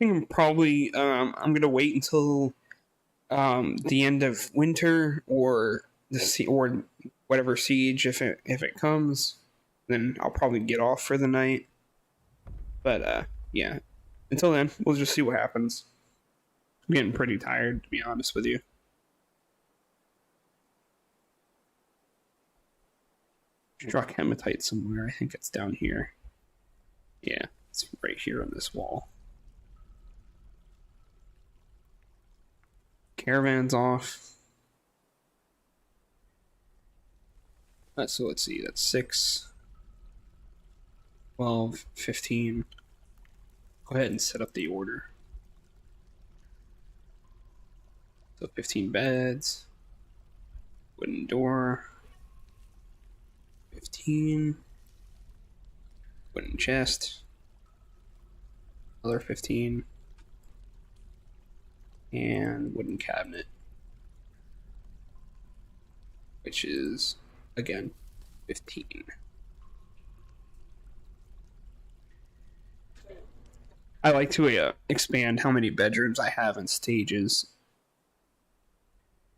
Speaker 1: I think I'm gonna wait until the end of winter or or whatever siege if it comes. Then I'll probably get off for the night. But yeah, until then we'll just see what happens. I'm getting pretty tired, to be honest with you. Struck hematite somewhere. I think it's down here. Yeah, it's right here on this wall. Caravan's off. So let's see, that's 6, 12, 15. Go ahead and set up the order. So 15 beds, wooden door, 15, wooden chest, another 15, and wooden cabinet, which is, again, 15. I like to expand how many bedrooms I have in stages.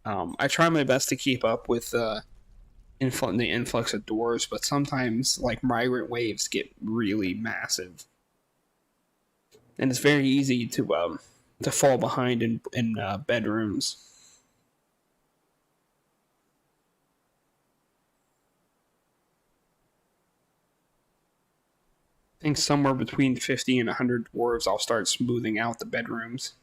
Speaker 1: I try my best to keep up with the influx of dwarves, but sometimes like migrant waves get really massive, and it's very easy to fall behind in bedrooms. I think somewhere between 50 and 100 dwarves, I'll start smoothing out the bedrooms.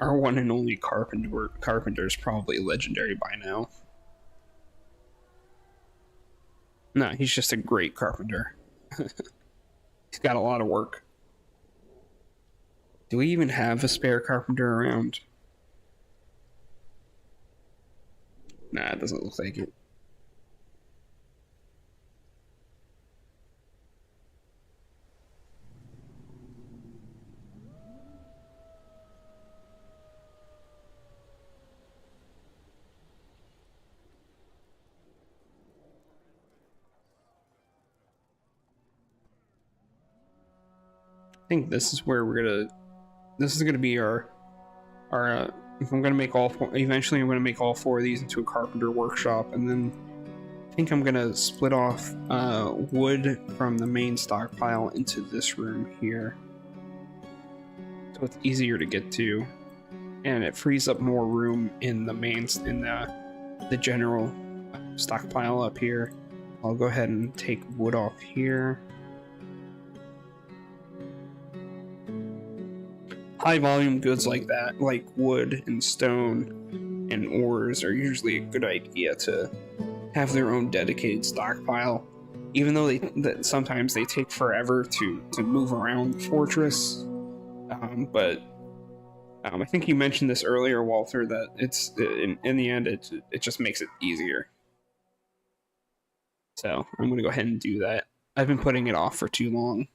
Speaker 1: Our one and only carpenter is probably legendary by now. No, he's just a great carpenter. He's got a lot of work. Do we even have a spare carpenter around? Nah, it doesn't look like it. I think this is where we're gonna. This is gonna be our. If I'm gonna make all four, eventually I'm gonna make all four of these into a carpenter workshop, and then I think I'm gonna split off wood from the main stockpile into this room here, so it's easier to get to, and it frees up more room in the general stockpile up here. I'll go ahead and take wood off here. High volume goods like that, like wood and stone and ores, are usually a good idea to have their own dedicated stockpile, even though that sometimes they take forever to move around the fortress. But I think you mentioned this earlier, Walter, that it's in the end it just makes it easier. So I'm gonna go ahead and do that. I've been putting it off for too long.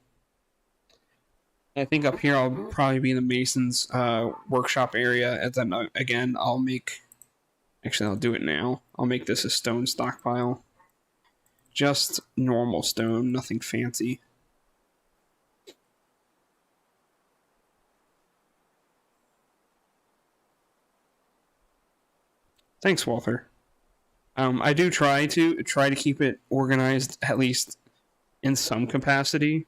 Speaker 1: I think up here I'll probably be in the mason's workshop area, and then again I'll make. Actually, I'll do it now. I'll make this a stone stockpile. Just normal stone, nothing fancy. Thanks, Walter. I do try to keep it organized, at least in some capacity,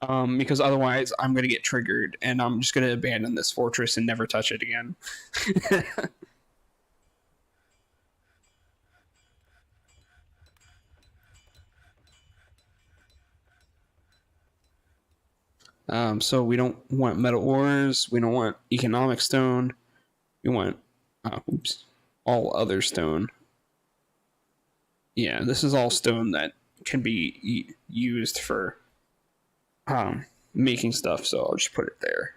Speaker 1: because otherwise I'm gonna get triggered and I'm just gonna abandon this fortress and never touch it again. So we don't want metal ores. We don't want economic stone. We want, all other stone. Yeah, this is all stone that can be used for making stuff. So I'll just put it there.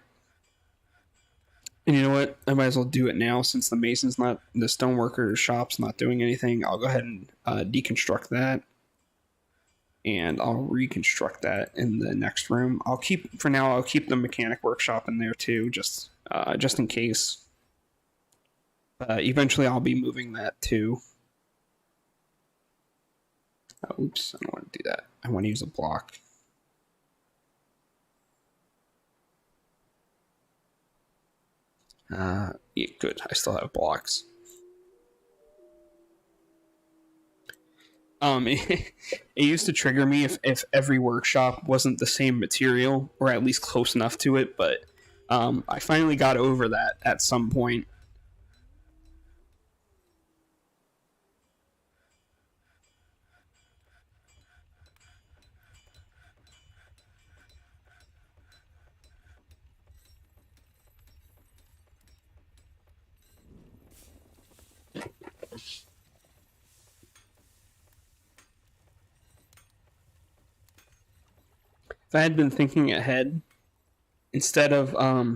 Speaker 1: And you know what? I might as well do it now since the stoneworker shop's not doing anything. I'll go ahead and deconstruct that, and I'll reconstruct that in the next room. I'll keep the mechanic workshop in there too, just in case. Eventually, I'll be moving that too. Oops, I don't want to do that. I want to use a block. Yeah, good. I still have blocks. It used to trigger me if every workshop wasn't the same material, or at least close enough to it, but I finally got over that at some point. If I had been thinking ahead, instead of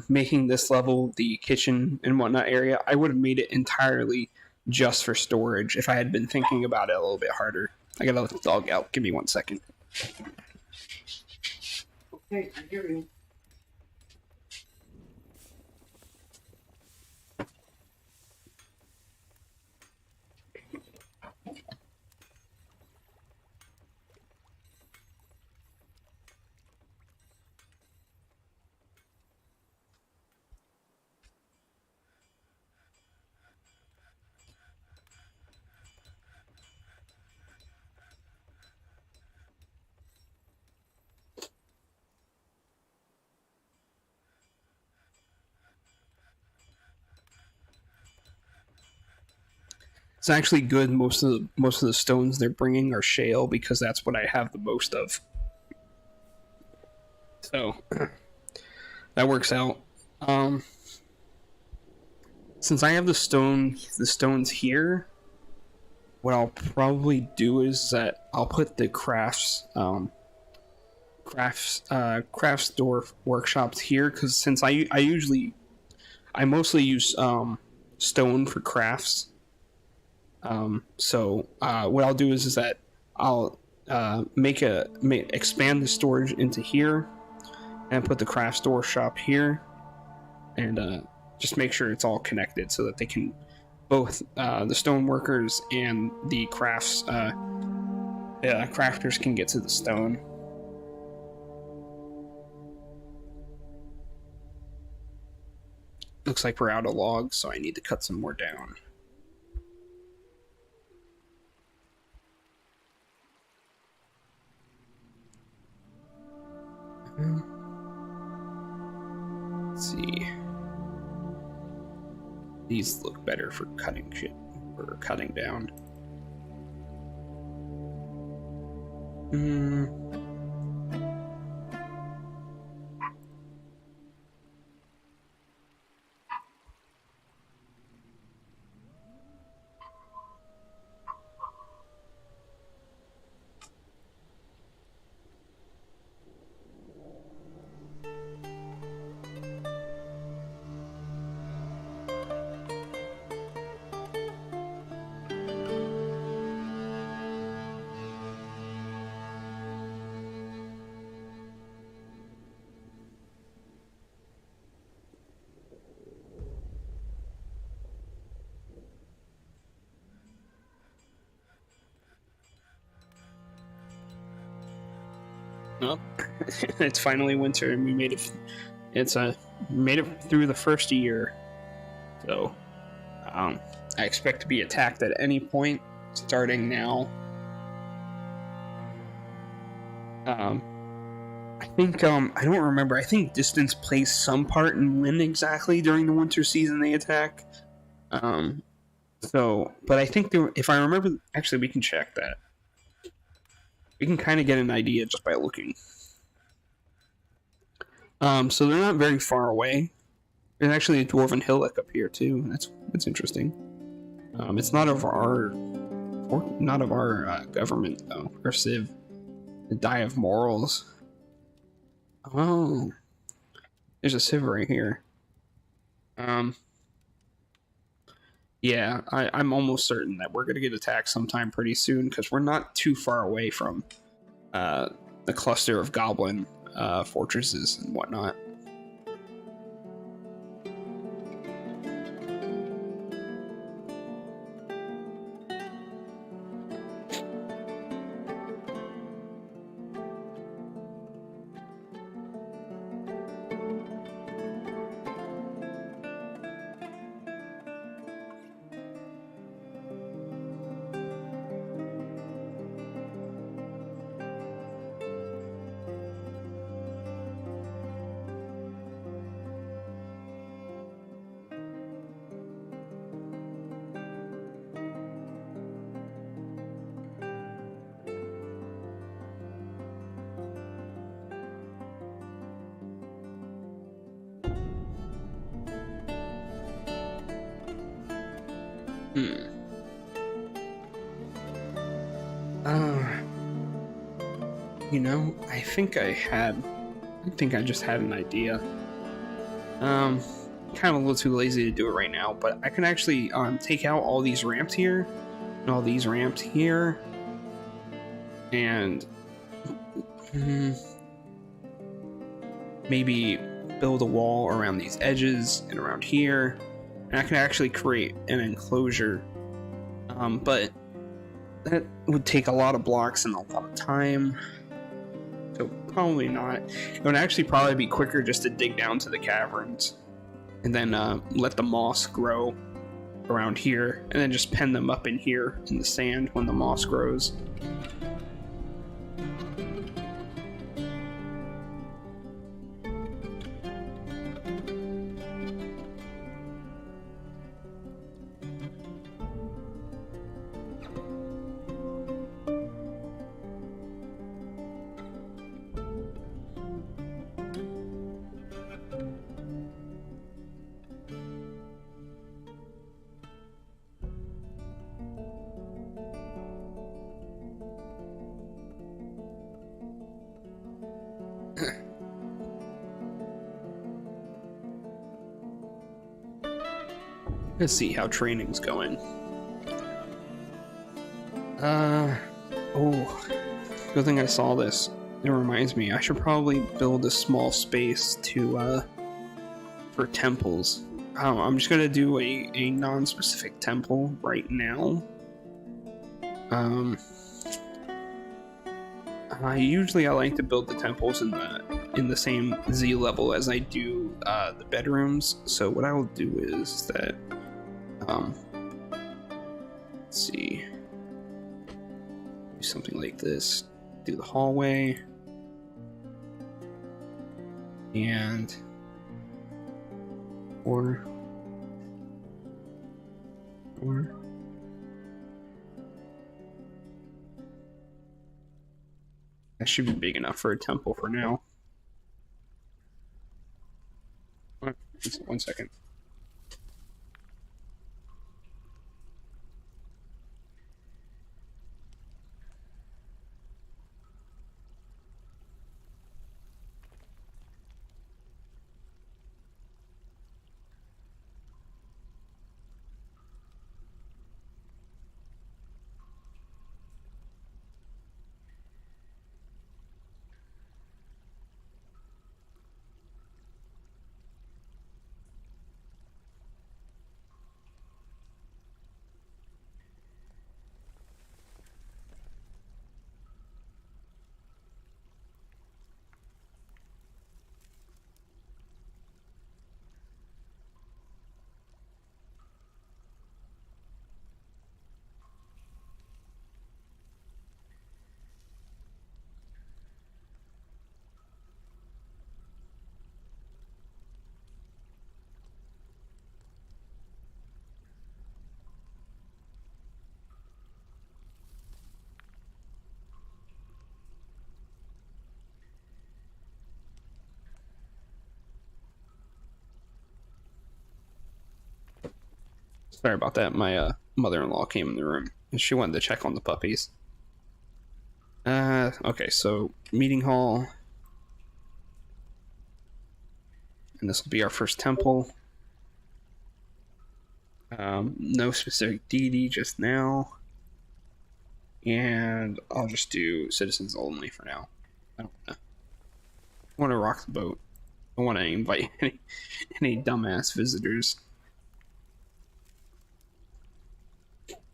Speaker 1: making this level the kitchen and whatnot area, I would have made it entirely just for storage if I had been thinking about it a little bit harder. I gotta let the dog out. Give me 1 second. Okay, I hear you. It's actually good. Most of the stones they're bringing are shale because that's what I have the most of. So that works out. Um, since I have the stones here, what I'll probably do is that I'll put the crafts door workshops here, because since I mostly use stone for crafts. What I'll do is that I'll expand the storage into here and put the craft store shop here, and just make sure it's all connected so that they can both the stone workers and the crafters can get to the stone. Looks like we're out of logs, so I need to cut some more down. Let's see. These look better for cutting shit, or cutting down. Well, it's finally winter, and we made it. Made it through the first year. So, I expect to be attacked at any point, starting now. I think I don't remember. I think distance plays some part in when exactly during the winter season they attack. But I think if I remember, actually, we can check that. We can kind of get an idea just by looking. So they're not very far away. There's actually a dwarven hillock up here too. That's interesting. It's not of our government though. Our civ, the Die of Morals. Oh, there's a civ right here. Yeah, I'm almost certain that we're gonna get attacked sometime pretty soon because we're not too far away from the cluster of goblin fortresses and whatnot. Hmm. Uh, I think I just had an idea. Um, Kind of a little too lazy to do it right now, but I can actually take out all these ramps here and all these ramps here, and maybe build a wall around these edges and around here, and I can actually create an enclosure. But that would take a lot of blocks and a lot of time, so probably not. It would actually probably be quicker just to dig down to the caverns and then let the moss grow around here, and then just pen them up in here in the sand when the moss grows. Let's see how training's going. Oh, good thing I saw this. It reminds me, I should probably build a small space to, for temples. I'm just gonna do a non-specific temple right now. I like to build the temples in the same Z level as I do the bedrooms. So what I will do is that, let's see, do something like this. Do the hallway, and or that should be big enough for a temple for now. 1 second. Sorry about that. My mother-in-law came in the room and she wanted to check on the puppies. Okay, so meeting hall, and this will be our first temple. No specific deity just now, and I'll just do citizens only for now. I don't want to rock the boat. I don't want to invite any dumbass visitors.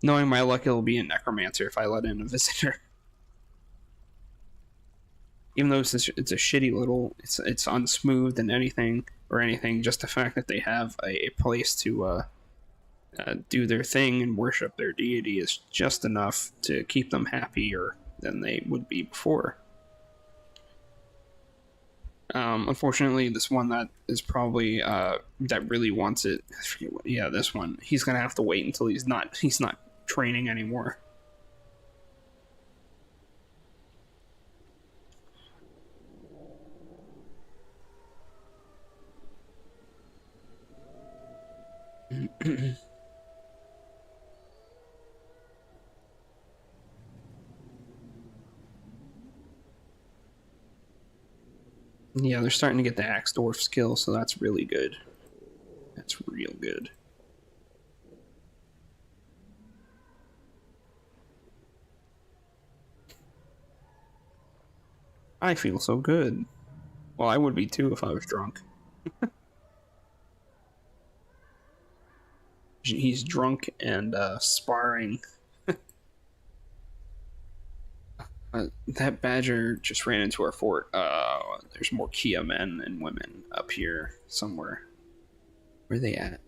Speaker 1: Knowing my luck, it'll be a necromancer if I let in a visitor. Even though it's a shitty little, it's unsmooth and anything. Just the fact that they have a place to do their thing and worship their deity is just enough to keep them happier than they would be before. Unfortunately, this one that is probably that really wants it. I forget what, yeah, this one. He's gonna have to wait until he's not training anymore.
Speaker 2: Yeah, they're starting to get the axe dwarf skill, so that's really good. That's real good. I feel so good. Well, I would be too if I was drunk. He's drunk and sparring. That badger just ran into our fort. There's more Kia men and women up here somewhere. Where are they at?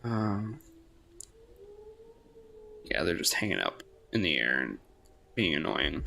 Speaker 2: Um, yeah, they're just hanging up in the air and being annoying.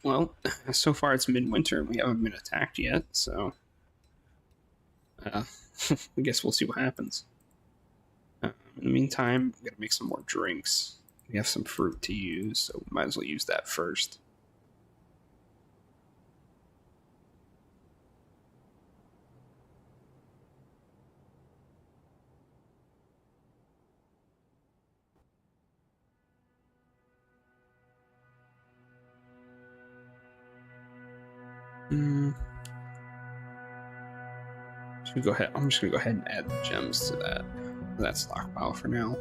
Speaker 2: Well, so far it's midwinter and we haven't been attacked yet, so uh, I guess we'll see what happens. In the meantime, I'm gonna make some more drinks. We have some fruit to use, so we might as well use that first. Mm, should we go ahead? I'm just gonna go ahead and add the gems to that stockpile for now.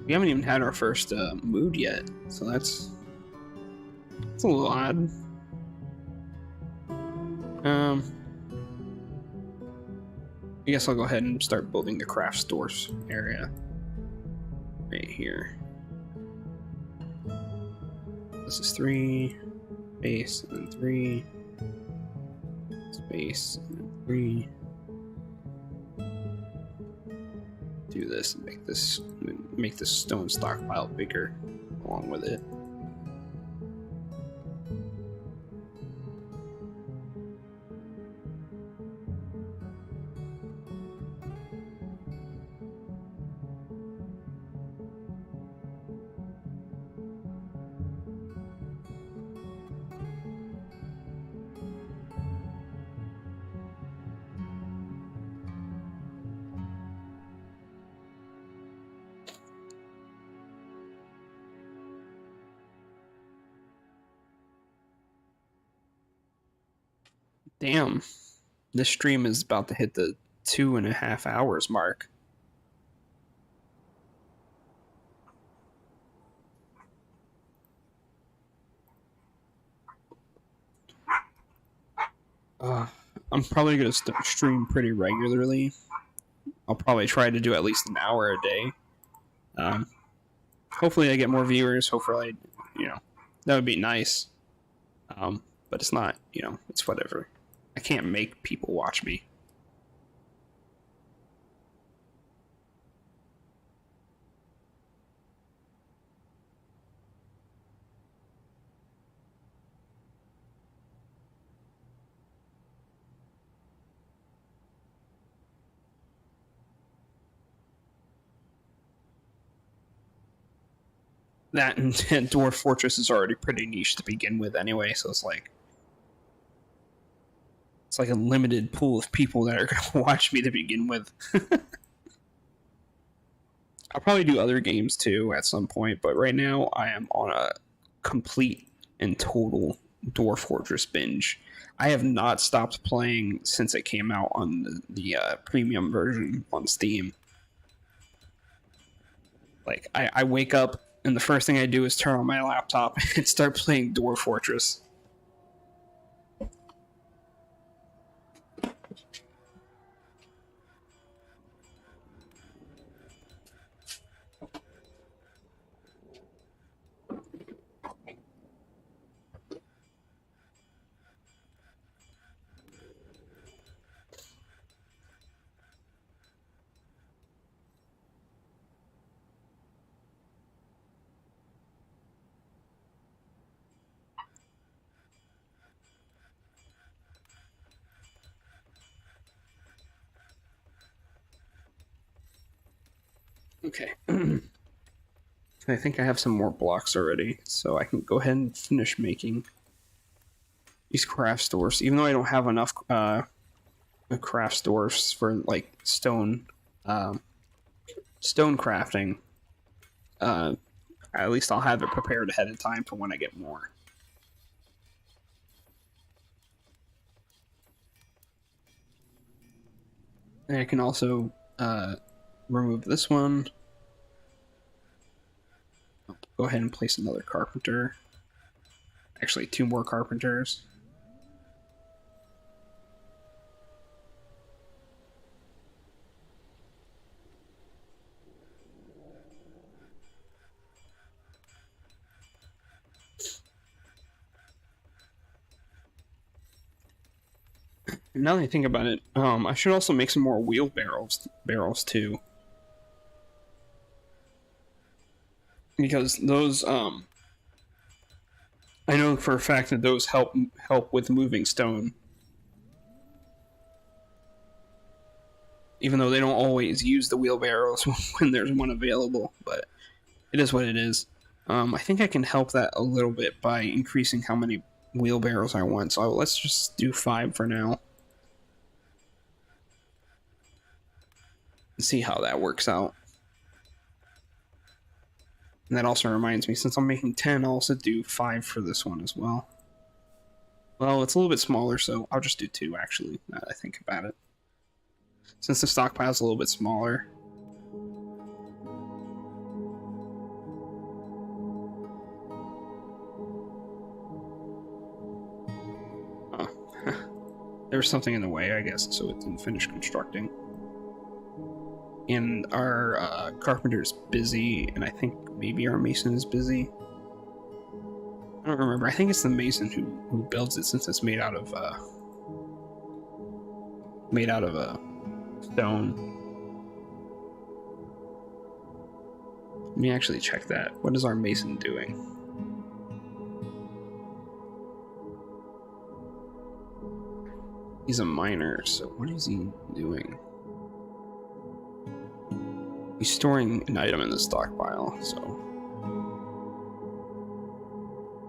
Speaker 2: We haven't even had our first mood yet, so that's a little odd. Um, I guess I'll go ahead and start building the craft stores area right here. This is 3 space and then 3 space and then 3. Do this and make this stone stockpile bigger along with it. Damn, this stream is about to hit the 2.5 hours mark. Uh, I'm probably gonna stream pretty regularly. I'll probably try to do at least an hour a day. Um, hopefully, I get more viewers. Hopefully, that would be nice. But it's not. It's whatever. I can't make people watch me. That and Dwarf Fortress is already pretty niche to begin with anyway, so it's like a limited pool of people that are going to watch me to begin with. I'll probably do other games too at some point, but right now I am on a complete and total Dwarf Fortress binge. I have not stopped playing since it came out on the premium version on Steam. Like, I wake up and the first thing I do is turn on my laptop and start playing Dwarf Fortress.
Speaker 1: Okay. I think I have some more blocks already, so I can go ahead and finish making these craft stores. Even though I don't have enough craft stores for like stone crafting, uh, at least I'll have it prepared ahead of time for when I get more. And I can also remove this one. Go ahead and place another carpenter. Actually, 2 more carpenters. Now that I think about it, I should also make some more barrels too, because those I know for a fact that those help with moving stone, even though they don't always use the wheelbarrows when there's one available. But it is what it is. I think I can help that a little bit by increasing how many wheelbarrows I want. So let's just do 5 for now. And see how that works out. And that also reminds me, since I'm making 10, I'll also do 5 for this one as well. Well, it's a little bit smaller, so I'll just do 2 actually, now that I think about it. Since the stockpile's a little bit smaller. Oh. There was something in the way, I guess, so it didn't finish constructing. And our carpenter's busy, and I think maybe our mason is busy. I don't remember. I think it's the mason who builds it, since it's made out of stone. Let me actually check that. What is our mason doing? He's a miner, so what is he doing? He's storing an item in the stockpile, so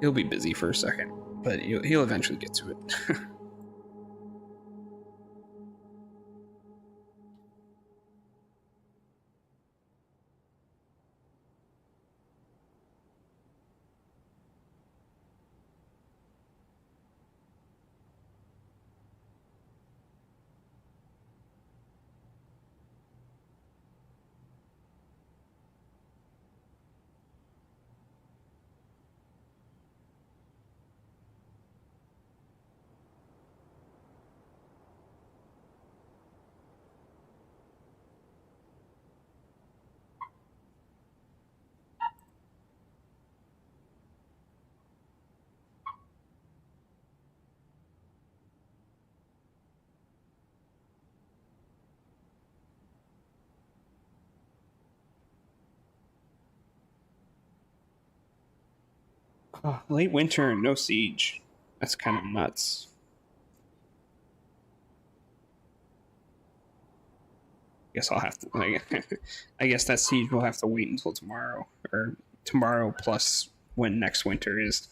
Speaker 1: he'll be busy for a second, but he'll eventually get to it. Oh, late winter and no siege. That's kind of nuts. Guess I'll have to. I guess that siege will have to wait until tomorrow, or tomorrow plus when next winter is.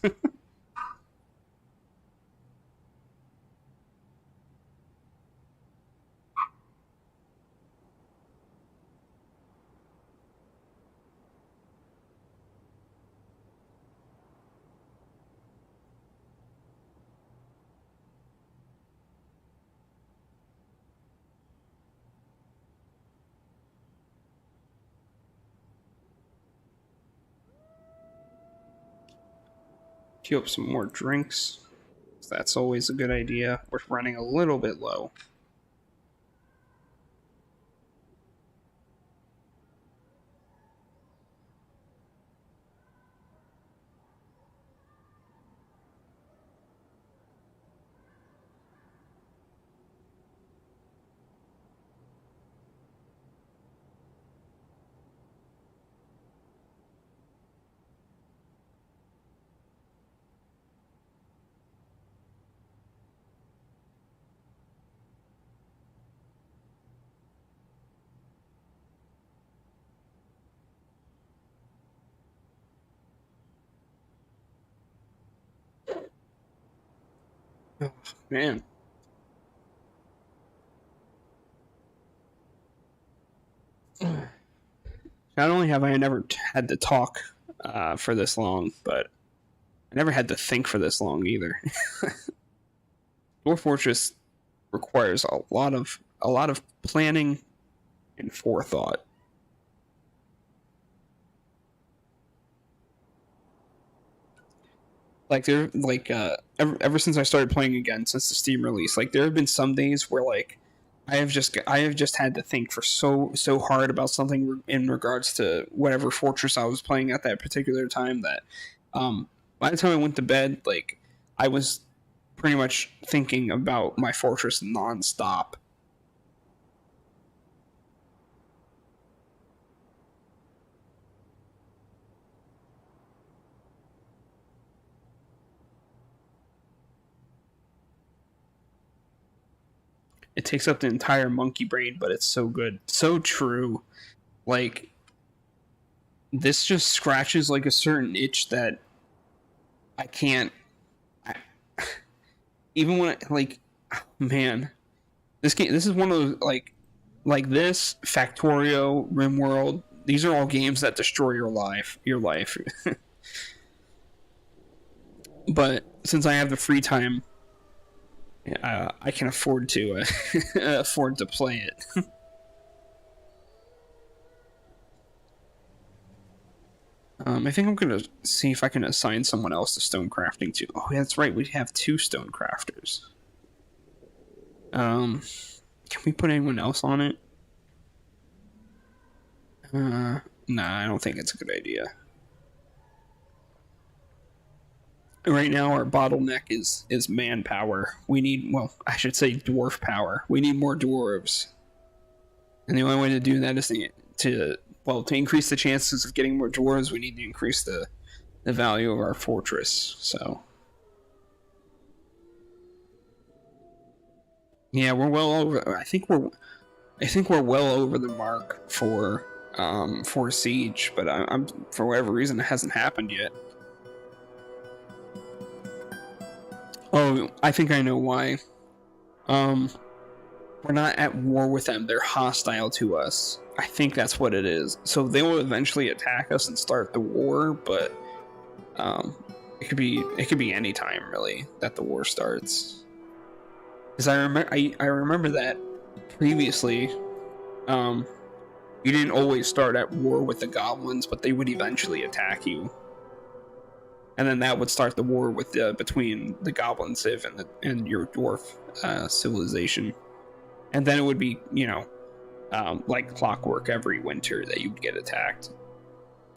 Speaker 1: Queue up some more drinks. That's always a good idea. We're running a little bit low. Oh, man. Not only have I never had to talk for this long, but I never had to think for this long either. Dwarf Fortress requires a lot of planning and forethought. Like ever since I started playing again since the Steam release, like there have been some days where like I have just had to think for so hard about something in regards to whatever fortress I was playing at that particular time that by the time I went to bed, like I was pretty much thinking about my fortress nonstop. It takes up the entire monkey brain, but it's so good, so true. Like this just scratches like a certain itch that I can't. I, even when like, man, this is one of those like this Factorio, RimWorld. These are all games that destroy your life. But since I have the free time, I can afford to afford to play it. I think I'm gonna see if I can assign someone else to stone crafting too. Oh, yeah, that's right. We have 2 stone crafters. Can we put anyone else on it? Nah, I don't think it's a good idea. Right now, our bottleneck is manpower. We need, well, I should say dwarf power. We need more dwarves, and the only way to do that is to increase the chances of getting more dwarves. We need to increase the value of our fortress. So, yeah, we're well over. I think we're well over the mark for siege, but I'm for whatever reason it hasn't happened yet. Oh, I think I know why. We're not at war with them. They're hostile to us. I think that's what it is. So they will eventually attack us and start the war, but it could be any time really that the war starts. Because I remember that previously, you didn't always start at war with the goblins, but they would eventually attack you. And then that would start the war with between the goblin civ and your dwarf civilization, and then it would be like clockwork every winter that you'd get attacked.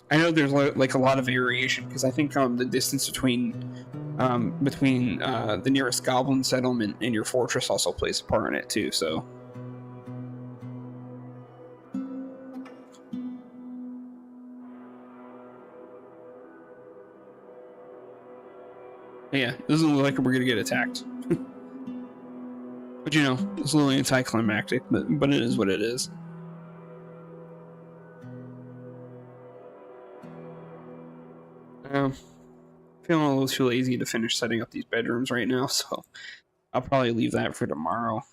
Speaker 1: I know there's like a lot of variation because I think the distance between the nearest goblin settlement and your fortress also plays a part in it too. So. Yeah, it doesn't look like we're gonna get attacked. But it's a little anticlimactic, but it is what it is. Feeling a little too lazy to finish setting up these bedrooms right now, so I'll probably leave that for tomorrow.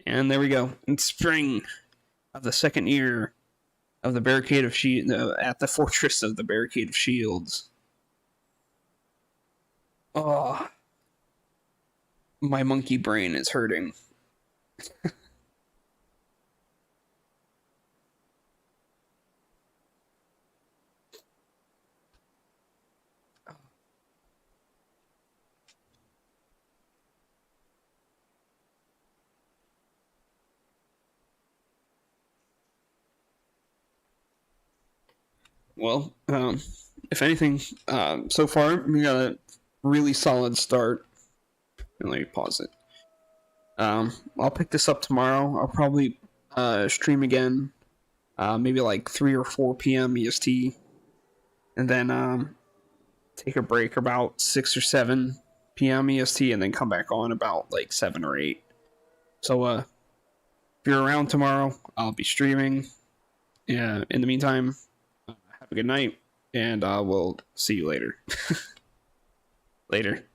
Speaker 1: And there we go. It's spring of the second year of the Barricade of at the Fortress of the Barricade of Shields. Oh, my monkey brain is hurting. Well, if anything, so far we got a really solid start. Let me pause it. I'll pick this up tomorrow. I'll probably stream again, maybe like 3 or 4 p.m. EST, and then take a break about 6 or 7 p.m. EST, and then come back on about like 7 or 8. So if you're around tomorrow, I'll be streaming. Yeah. In the meantime, have a good night, and we'll see you later. Later.